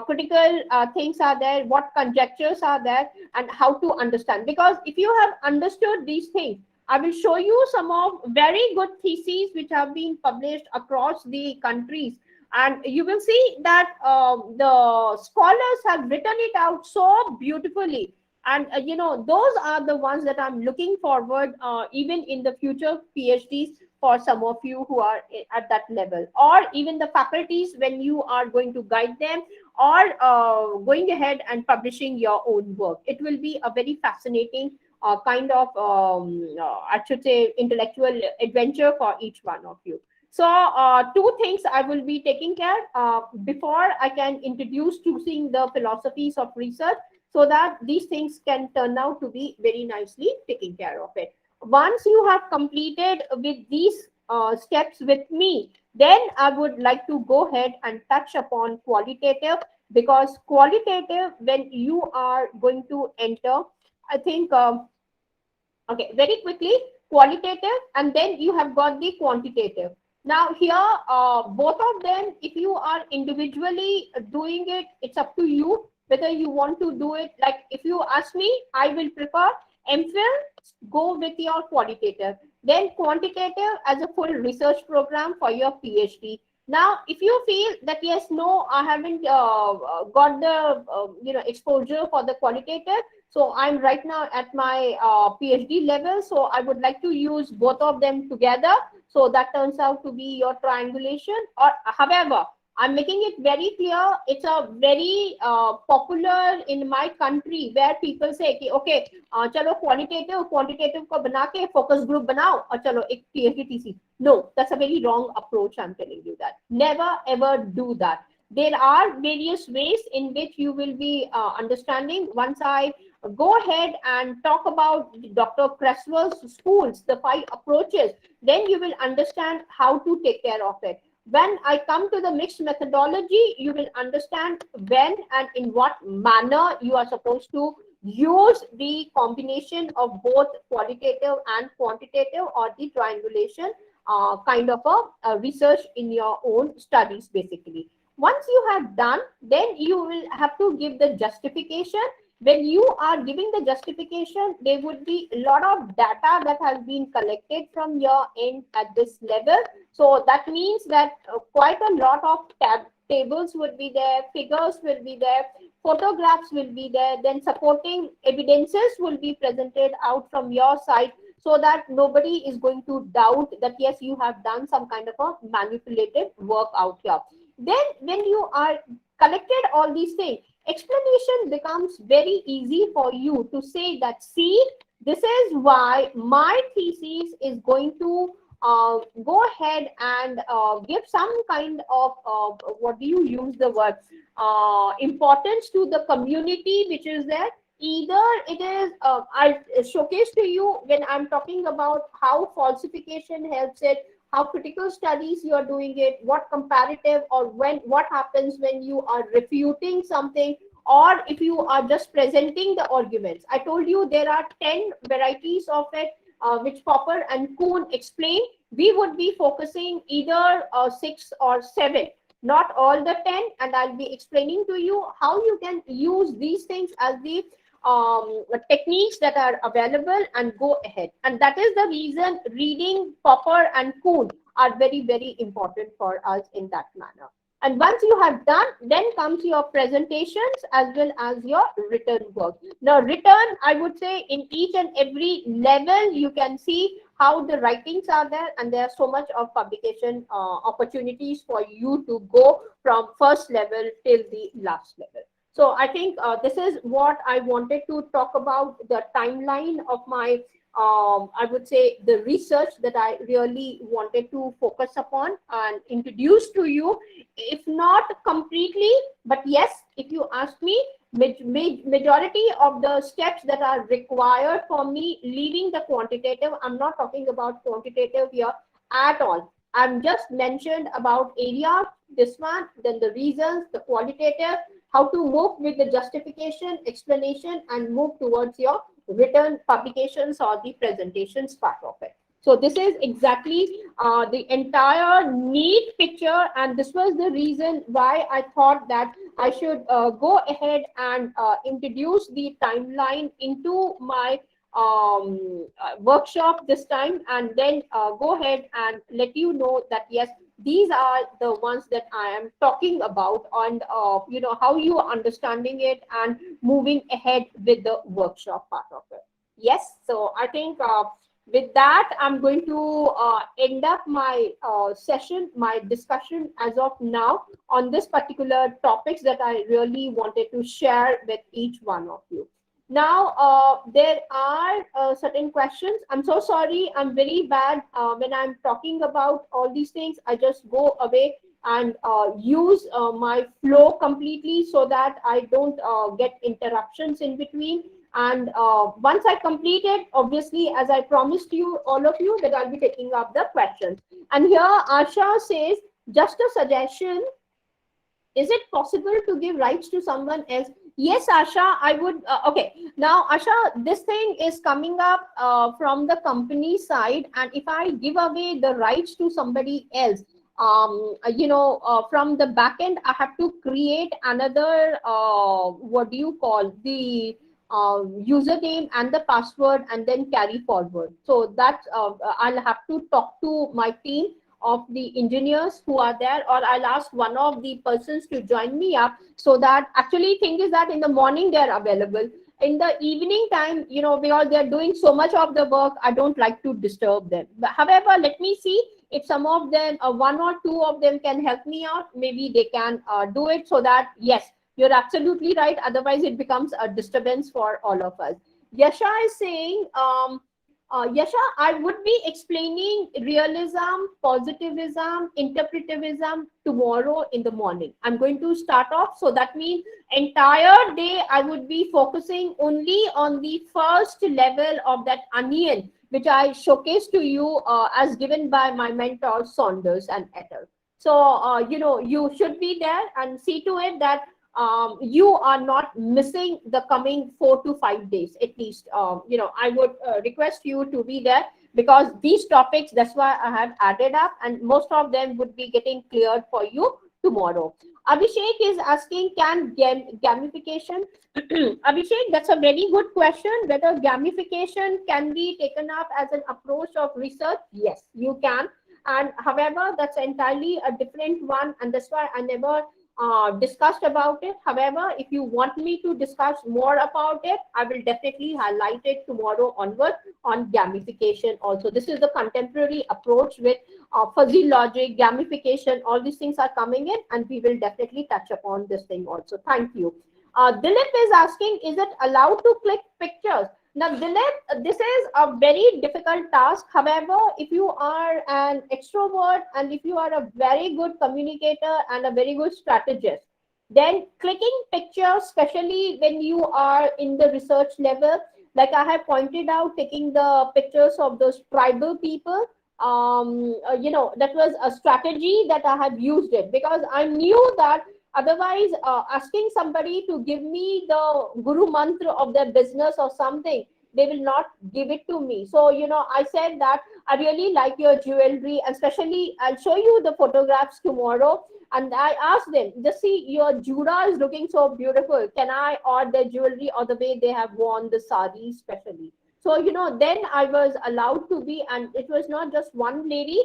critical things are there, what conjectures are there, and how to understand. Because if you have understood these things, I will show you some of very good theses which have been published across the countries, and you will see that the scholars have written it out so beautifully. And those are the ones that I'm looking forward, even in the future PhDs, for some of you who are at that level, or even the faculties when you are going to guide them, or going ahead and publishing your own work. It will be a very fascinating kind of, I should say, intellectual adventure for each one of you. So two things I will be taking care before I can introduce choosing the philosophies of research, so that these things can turn out to be very nicely taken care of it. Once you have completed with these steps with me, then I would like to go ahead and touch upon qualitative, because qualitative, when you are going to enter, I think, okay, very quickly, qualitative, and then you have got the quantitative. Now here, both of them, if you are individually doing it, it's up to you whether you want to do it. Like if you ask me, I will prefer MPhil, go with your qualitative. Then quantitative as a full research program for your PhD. Now, if you feel that yes, no, I haven't got the exposure for the qualitative, so I'm right now at my PhD level, so I would like to use both of them together. So that turns out to be your triangulation. Or however, I'm making it very clear. It's a very popular in my country where people say, okay, chalo quantitative ko bana ke focus group banao or chalo ek PhD thesis. No, that's a very wrong approach. I'm telling you that. Never ever do that. There are various ways in which you will be understanding. Once I go ahead and talk about Dr. Creswell's schools, the 5 approaches, then you will understand how to take care of it. When I come to the mixed methodology, you will understand when and in what manner you are supposed to use the combination of both qualitative and quantitative, or the triangulation kind of a research in your own studies, basically. Once you have done, then you will have to give the justification. When you are giving the justification, there would be a lot of data that has been collected from your end at this level. So that means that quite a lot of tables would be there, figures will be there, photographs will be there, then supporting evidences will be presented out from your side, so that nobody is going to doubt that yes, you have done some kind of a manipulative work out here. Then when you are collected all these things, explanation becomes very easy for you to say that, see, this is why my thesis is going to go ahead and give some kind of, what do you use the word, importance to the community which is there. Either it is, I showcase to you when I'm talking about how falsification helps it, how critical studies you are doing it, what comparative, or what happens when you are refuting something, or if you are just presenting the arguments. I told you there are 10 varieties of it, which Popper and Kuhn explain. We would be focusing either 6 or 7, not all the 10, and I'll be explaining to you how you can use these things as the techniques that are available and go ahead. And that is the reason reading Popper and Kuhn are very, very important for us in that manner. And once you have done, then comes your presentations as well as your written work. Now, written, I would say in each and every level, you can see how the writings are there, and there are so much of publication opportunities for you to go from first level till the last level. So I think this is what I wanted to talk about, the timeline of my, I would say, the research that I really wanted to focus upon and introduce to you. If not completely, but yes, if you ask me, majority of the steps that are required for me leaving the quantitative, I'm not talking about quantitative here at all. I'm just mentioned about area, this one, then the reasons, the qualitative, how to move with the justification, explanation, and move towards your written publications or the presentations part of it. So this is exactly the entire neat picture, and this was the reason why I thought that I should go ahead and introduce the timeline into my workshop this time, and then go ahead and let you know that yes, these are the ones that I am talking about, and how you are understanding it and moving ahead with the workshop part of it. Yes, so I think with that, I'm going to end up my session, my discussion as of now on this particular topics that I really wanted to share with each one of you. Now, there are certain questions. I'm so sorry. I'm very bad when I'm talking about all these things. I just go away and use my flow completely so that I don't get interruptions in between. And once I complete it, obviously, as I promised you, all of you, that I'll be taking up the questions. And here, Asha says, just a suggestion, is it possible to give rights to someone else? Yes, Asha, I would. Okay, now Asha, this thing is coming up from the company side, and if I give away the rights to somebody else, from the back end, I have to create another what do you call, the username and the password, and then carry forward. So that's I'll have to talk to my team of the engineers who are there, or I'll ask one of the persons to join me up, so that actually thing is that in the morning they're available. In the evening time, because they're doing so much of the work, I don't like to disturb them. But however, let me see if some of them, one or two of them can help me out. Maybe they can do it, so that yes, you're absolutely right. Otherwise, it becomes a disturbance for all of us. Yasha is saying, Yasha, I would be explaining realism, positivism, interpretivism tomorrow in the morning. I'm going to start off. So that means entire day I would be focusing only on the first level of that onion, which I showcased to you as given by my mentor Saunders and Ethel. So, you should be there and see to it that you are not missing the coming 4 to 5 days at least. I would request you to be there, because these topics, that's why I have added up, and most of them would be getting cleared for you tomorrow. Abhishek is asking, can gamification Abhishek, that's a very good question, whether gamification can be taken up as an approach of research. Yes, you can, and however, that's entirely a different one, and that's why I never discussed about it. However, if you want me to discuss more about it, I will definitely highlight it tomorrow onward on gamification also. This is the contemporary approach with fuzzy logic, gamification, all these things are coming in, and we will definitely touch upon this thing also. Thank you. Dilip is asking, is it allowed to click pictures? Now, Dilip, this is a very difficult task. However, if you are an extrovert and if you are a very good communicator and a very good strategist, then clicking pictures, especially when you are in the research level, like I have pointed out, taking the pictures of those tribal people, that was a strategy that I have used it, because I knew that otherwise, asking somebody to give me the guru mantra of their business or something, they will not give it to me. So, I said that I really like your jewelry, and especially I'll show you the photographs tomorrow. And I asked them, just see, your jura is looking so beautiful. Can I order jewelry or the way they have worn the sari, especially? So, then I was allowed to be, and it was not just one lady.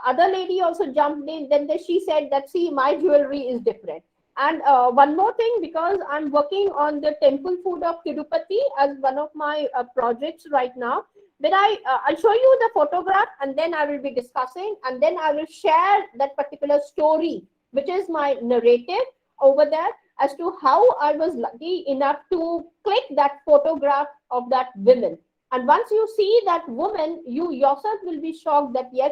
Other lady also jumped in. Then she said that, see, my jewelry is different. And one more thing, because I'm working on the temple food of Tirupati as one of my projects right now, then I'll show you the photograph, and then I will be discussing, and then I will share that particular story, which is my narrative over there, as to how I was lucky enough to click that photograph of that woman. And once you see that woman, you yourself will be shocked that yes,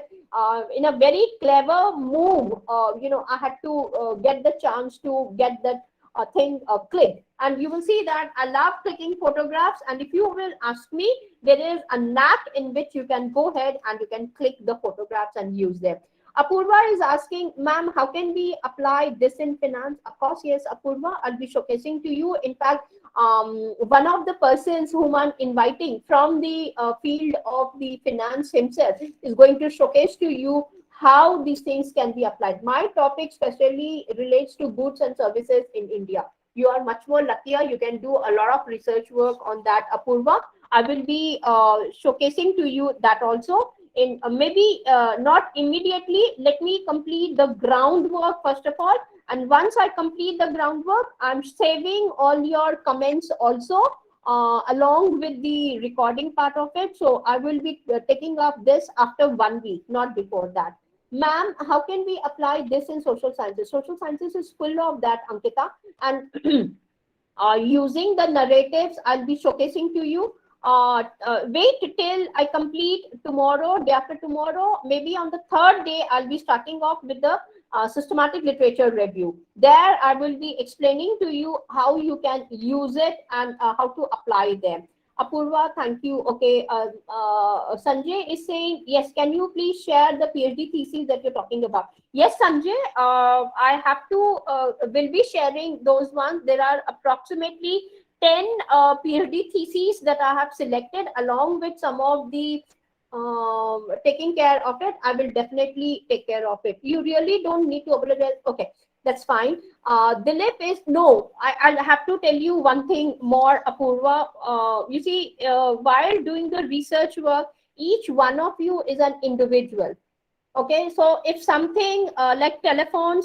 in a very clever move, I had to get the chance to get that thing clicked. And you will see that I love clicking photographs. And if you will ask me, there is a knack in which you can go ahead and you can click the photographs and use them. Apurva is asking, ma'am, how can we apply this in finance? Of course, yes, Apurva, I'll be showcasing to you. In fact, one of the persons whom I'm inviting from the field of the finance himself is going to showcase to you how these things can be applied. My topic especially relates to goods and services in India. You are much more luckier. You can do a lot of research work on that, Apurva. I will be showcasing to you that also in maybe not immediately. Let me complete the groundwork first of all. And once I complete the groundwork, I'm saving all your comments also along with the recording part of it. So I will be taking up this after 1 week, not before that. Ma'am, how can we apply this in social sciences? Social sciences is full of that, Ankita. And using the narratives, I'll be showcasing to you. Wait till I complete tomorrow, day after tomorrow. Maybe on the third day, I'll be starting off with the systematic literature review. There, I will be explaining to you how you can use it and how to apply them. Apurva, thank you. Okay, Sanjay is saying, yes, can you please share the PhD thesis that you're talking about? Yes, Sanjay, I have to, will be sharing those ones. There are approximately 10 PhD theses that I have selected along with some of the taking care of it. I will definitely take care of it. You really don't need to apologize. Okay, that's fine. Dilip is, no, I'll have to tell you one thing more, Apurva. You see, while doing the research work, each one of you is an individual. Okay, so if something like telephone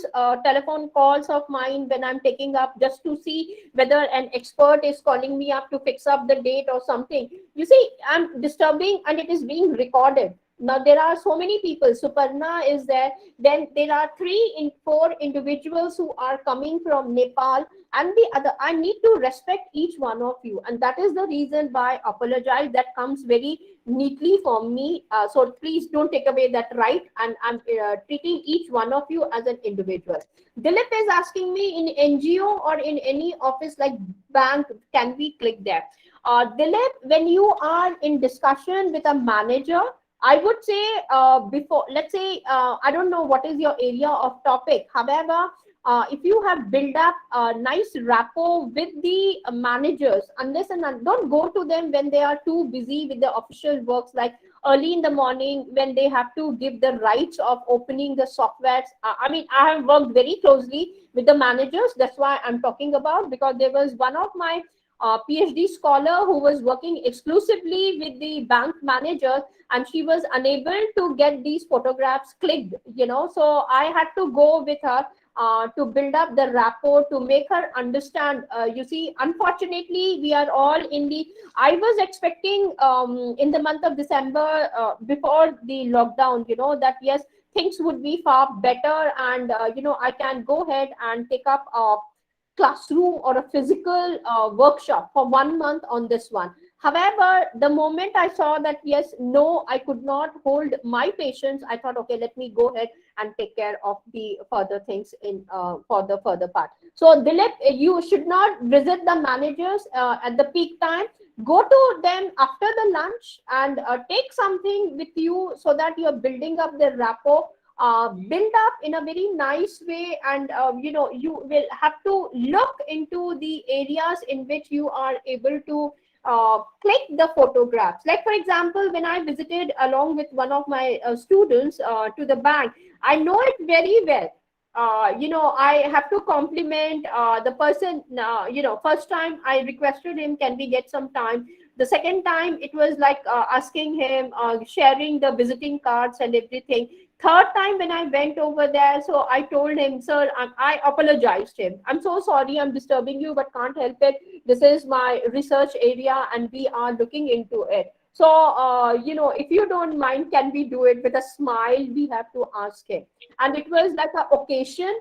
calls of mine when I'm taking up just to see whether an expert is calling me up to fix up the date or something, you see, I'm disturbing and it is being recorded. Now there are so many people. Suparna is there. Then there are 4 individuals who are coming from Nepal and the other. I need to respect each one of you, and that is the reason why I apologize. That comes very neatly for me. So please don't take away that right. And I'm treating each one of you as an individual. Dilip is asking me in NGO or in any office like bank, can we click there? Dilip, when you are in discussion with a manager, I would say before, let's say, I don't know what is your area of topic. However, if you have built up a nice rapport with the managers, unless and don't go to them when they are too busy with the official works, like early in the morning when they have to give the rights of opening the softwares. I mean, I have worked very closely with the managers. That's why I'm talking about, because there was one of my PhD scholar who was working exclusively with the bank managers, and she was unable to get these photographs clicked, you know. So I had to go with her to build up the rapport, to make her understand. You see, unfortunately, we are all in the, I was expecting in the month of December, before the lockdown, you know, that yes, things would be far better, and you know, I can go ahead and take up a classroom or a physical workshop for 1 month on this one. However, the moment I saw that, yes, no, I could not hold my patience, I thought, okay, let me go ahead and take care of the further things in for the further part. So, Dilip, you should not visit the managers at the peak time. Go to them after the lunch and take something with you so that you're building up the rapport. Build up in a very nice way, and you know, you will have to look into the areas in which you are able to click the photographs. Like for example, when I visited along with one of my students to the bank, I know it very well. You know, I have to compliment the person. You know, first time I requested him, can we get some time? The second time it was like asking him, sharing the visiting cards and everything. Third time when I went over there, so I told him, sir, I apologized him. I'm so sorry, I'm disturbing you, but can't help it. This is my research area and we are looking into it. So, you know, if you don't mind, can we do it with a smile? We have to ask him. And it was like an occasion.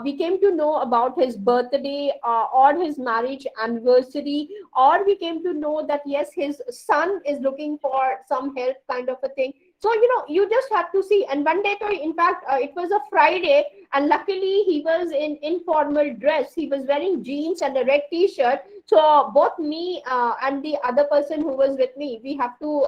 We came to know about his birthday or his marriage anniversary, or we came to know that, yes, his son is looking for some help kind of a thing. So, you know, you just have to see. And one day, in fact, it was a Friday, and luckily he was in informal dress. He was wearing jeans and a red t-shirt. So both me and the other person who was with me, we have to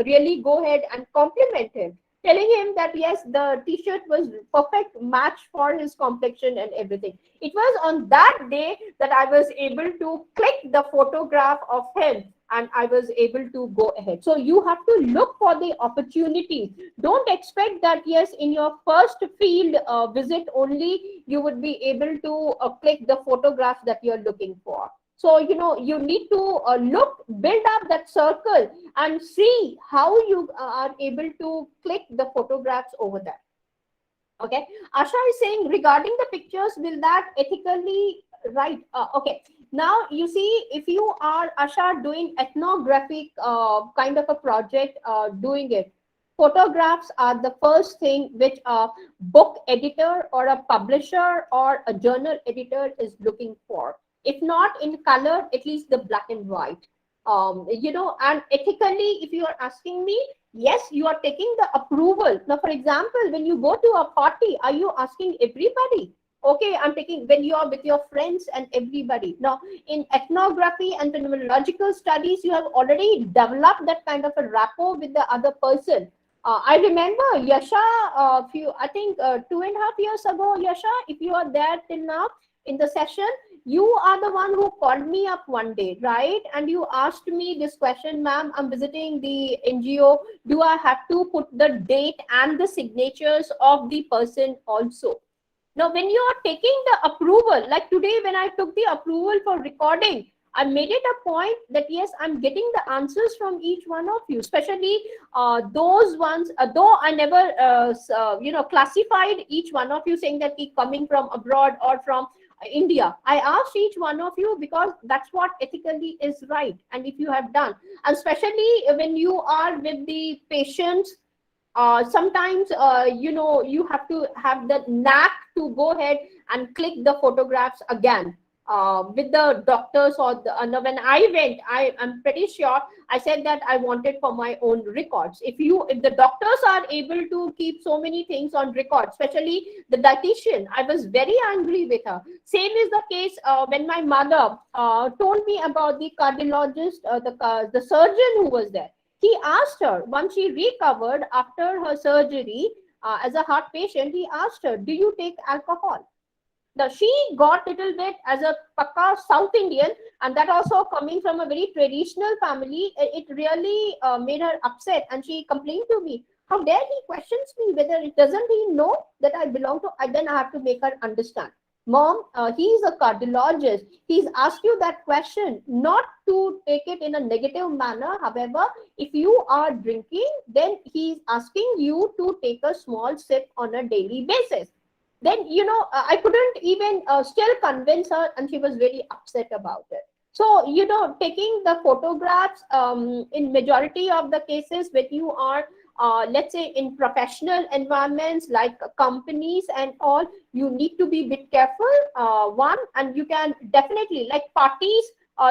really go ahead and compliment him. telling him that yes, the t-shirt was perfect match for his complexion and everything. It was on that day that I was able to click the photograph of him and I was able to go ahead. So you have to look for the opportunities. Don't expect that yes, in your first field visit only you would be able to click the photographs that you're looking for. So you need to look, build up that circle and see how you are able to click the photographs over there. Okay, Asha is saying regarding the pictures, will that ethically right? Okay, now you see, if you are, Asha, doing ethnographic kind of a project, doing it, photographs are the first thing which a book editor or a publisher or a journal editor is looking for. If not in color, at least the black and white. And ethically, if you are asking me, yes, you are taking the approval. Now, for example, when you go to a party, are you asking everybody? Okay, I'm taking, when you are with your friends and everybody. Now, in ethnography and phenomenological studies, you have already developed that kind of a rapport with the other person. I remember Yasha, I think 2.5 years ago, Yasha, if you are there till now in the session, you are the one who called me up one day, right? And you asked me this question, ma'am, I'm visiting the NGO. Do I have to put the date and the signatures of the person also? Now, when you are taking the approval, like today, when I took the approval for recording, I made it a point that yes, I'm getting the answers from each one of you, especially those ones, though I never, classified each one of you saying that he coming from abroad or from India. I asked each one of you because that's what ethically is right. And if you have done, and especially when you are with the patients, sometimes you have to have the knack to go ahead and click the photographs again with the doctors or when I went, I'm pretty sure I said that I wanted for my own records. If the doctors are able to keep so many things on record, especially the dietitian, I was very angry with her. Same is the case when my mother told me about the cardiologist, the surgeon who was there. He asked her, once she recovered after her surgery as a heart patient, he asked her, do you take alcohol? Now, she got little bit as a Pakka South Indian, and that also coming from a very traditional family, it really made her upset, and she complained to me. How dare he questions me whether it doesn't he know that I belong to, then I have to make her understand. Mom, he's a cardiologist. He's asked you that question not to take it in a negative manner. However, if you are drinking, then he's asking you to take a small sip on a daily basis. Then I couldn't even still convince her, and she was very upset about it. So taking the photographs in majority of the cases when you are let's say in professional environments like companies and all, you need to be a bit careful, one. And you can definitely, like parties,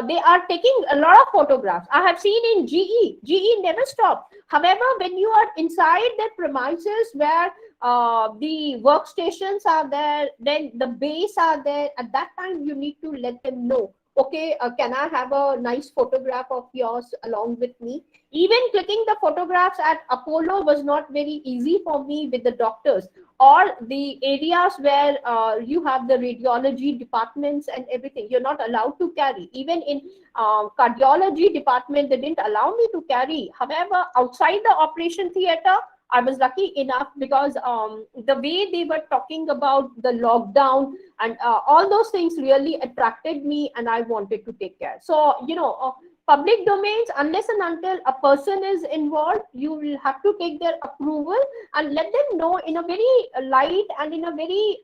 they are taking a lot of photographs. I have seen in GE never stop. However, when you are inside the premises where the workstations are there, then the base are there, at that time you need to let them know, okay, can I have a nice photograph of yours along with me? Even clicking the photographs at Apollo was not very easy for me with the doctors, or the areas where you have the radiology departments and everything. You're not allowed to carry. Even in cardiology department, they didn't allow me to carry. However, outside the operation theater, I was lucky enough because the way they were talking about the lockdown and all those things really attracted me, and I wanted to take care. So, public domains, unless and until a person is involved, you will have to take their approval and let them know in a very light and in a very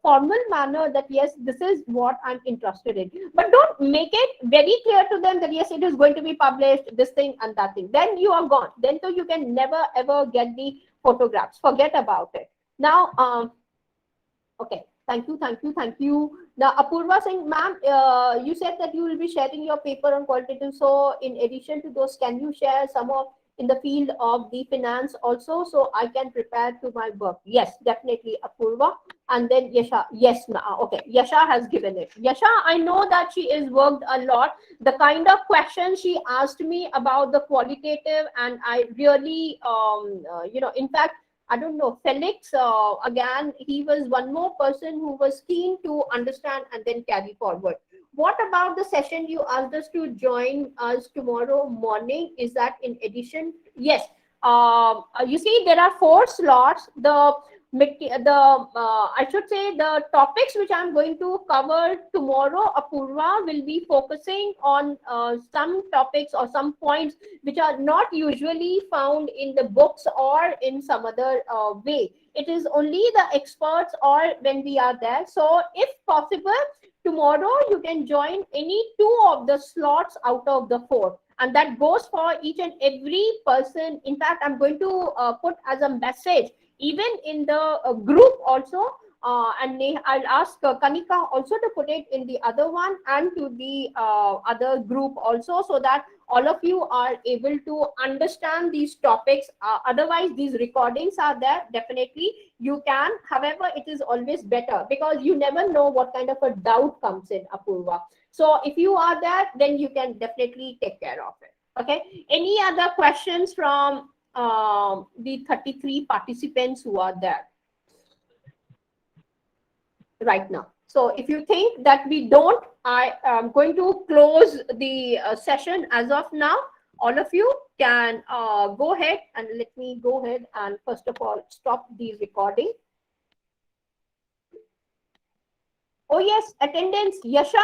formal manner that yes, this is what I'm interested in. But don't make it very clear to them that yes, it is going to be published, this thing and that thing. Then you are gone. Then so you can never ever get the photographs. Forget about it. Now, okay. Thank you. Now, Apurva saying, ma'am, you said that you will be sharing your paper on qualitative. So, in addition to those, can you share some of in the field of the finance also, so I can prepare to my work. Yes, definitely, Apurva. And then Yasha, yes, okay, Yasha has given it. Yasha, I know that she is worked a lot. The kind of questions she asked me about the qualitative, and I really, in fact, I don't know, Felix, again, he was one more person who was keen to understand and then carry forward. What about the session you asked us to join us tomorrow morning? Is that in addition? Yes. You see, there are 4 slots. I should say the topics which I'm going to cover tomorrow, Apurva will be focusing on some topics or some points which are not usually found in the books or in some other way. It is only the experts or when we are there. So if possible, tomorrow you can join any 2 of the slots out of the 4, and that goes for each and every person. In fact, I'm going to put as a message even in the group also, and I'll ask Kanika also to put it in the other one and to the other group also, so that all of you are able to understand these topics. Otherwise, these recordings are there, definitely you can. However, it is always better because you never know what kind of a doubt comes in, Apurva. So if you are there, then you can definitely take care of it. Okay. Any other questions from the 33 participants who are there right now? So if you think that we don't, I am going to close the session as of now. All of you can go ahead, and let me go ahead and first of all stop the recording. Oh yes, attendance. Yasha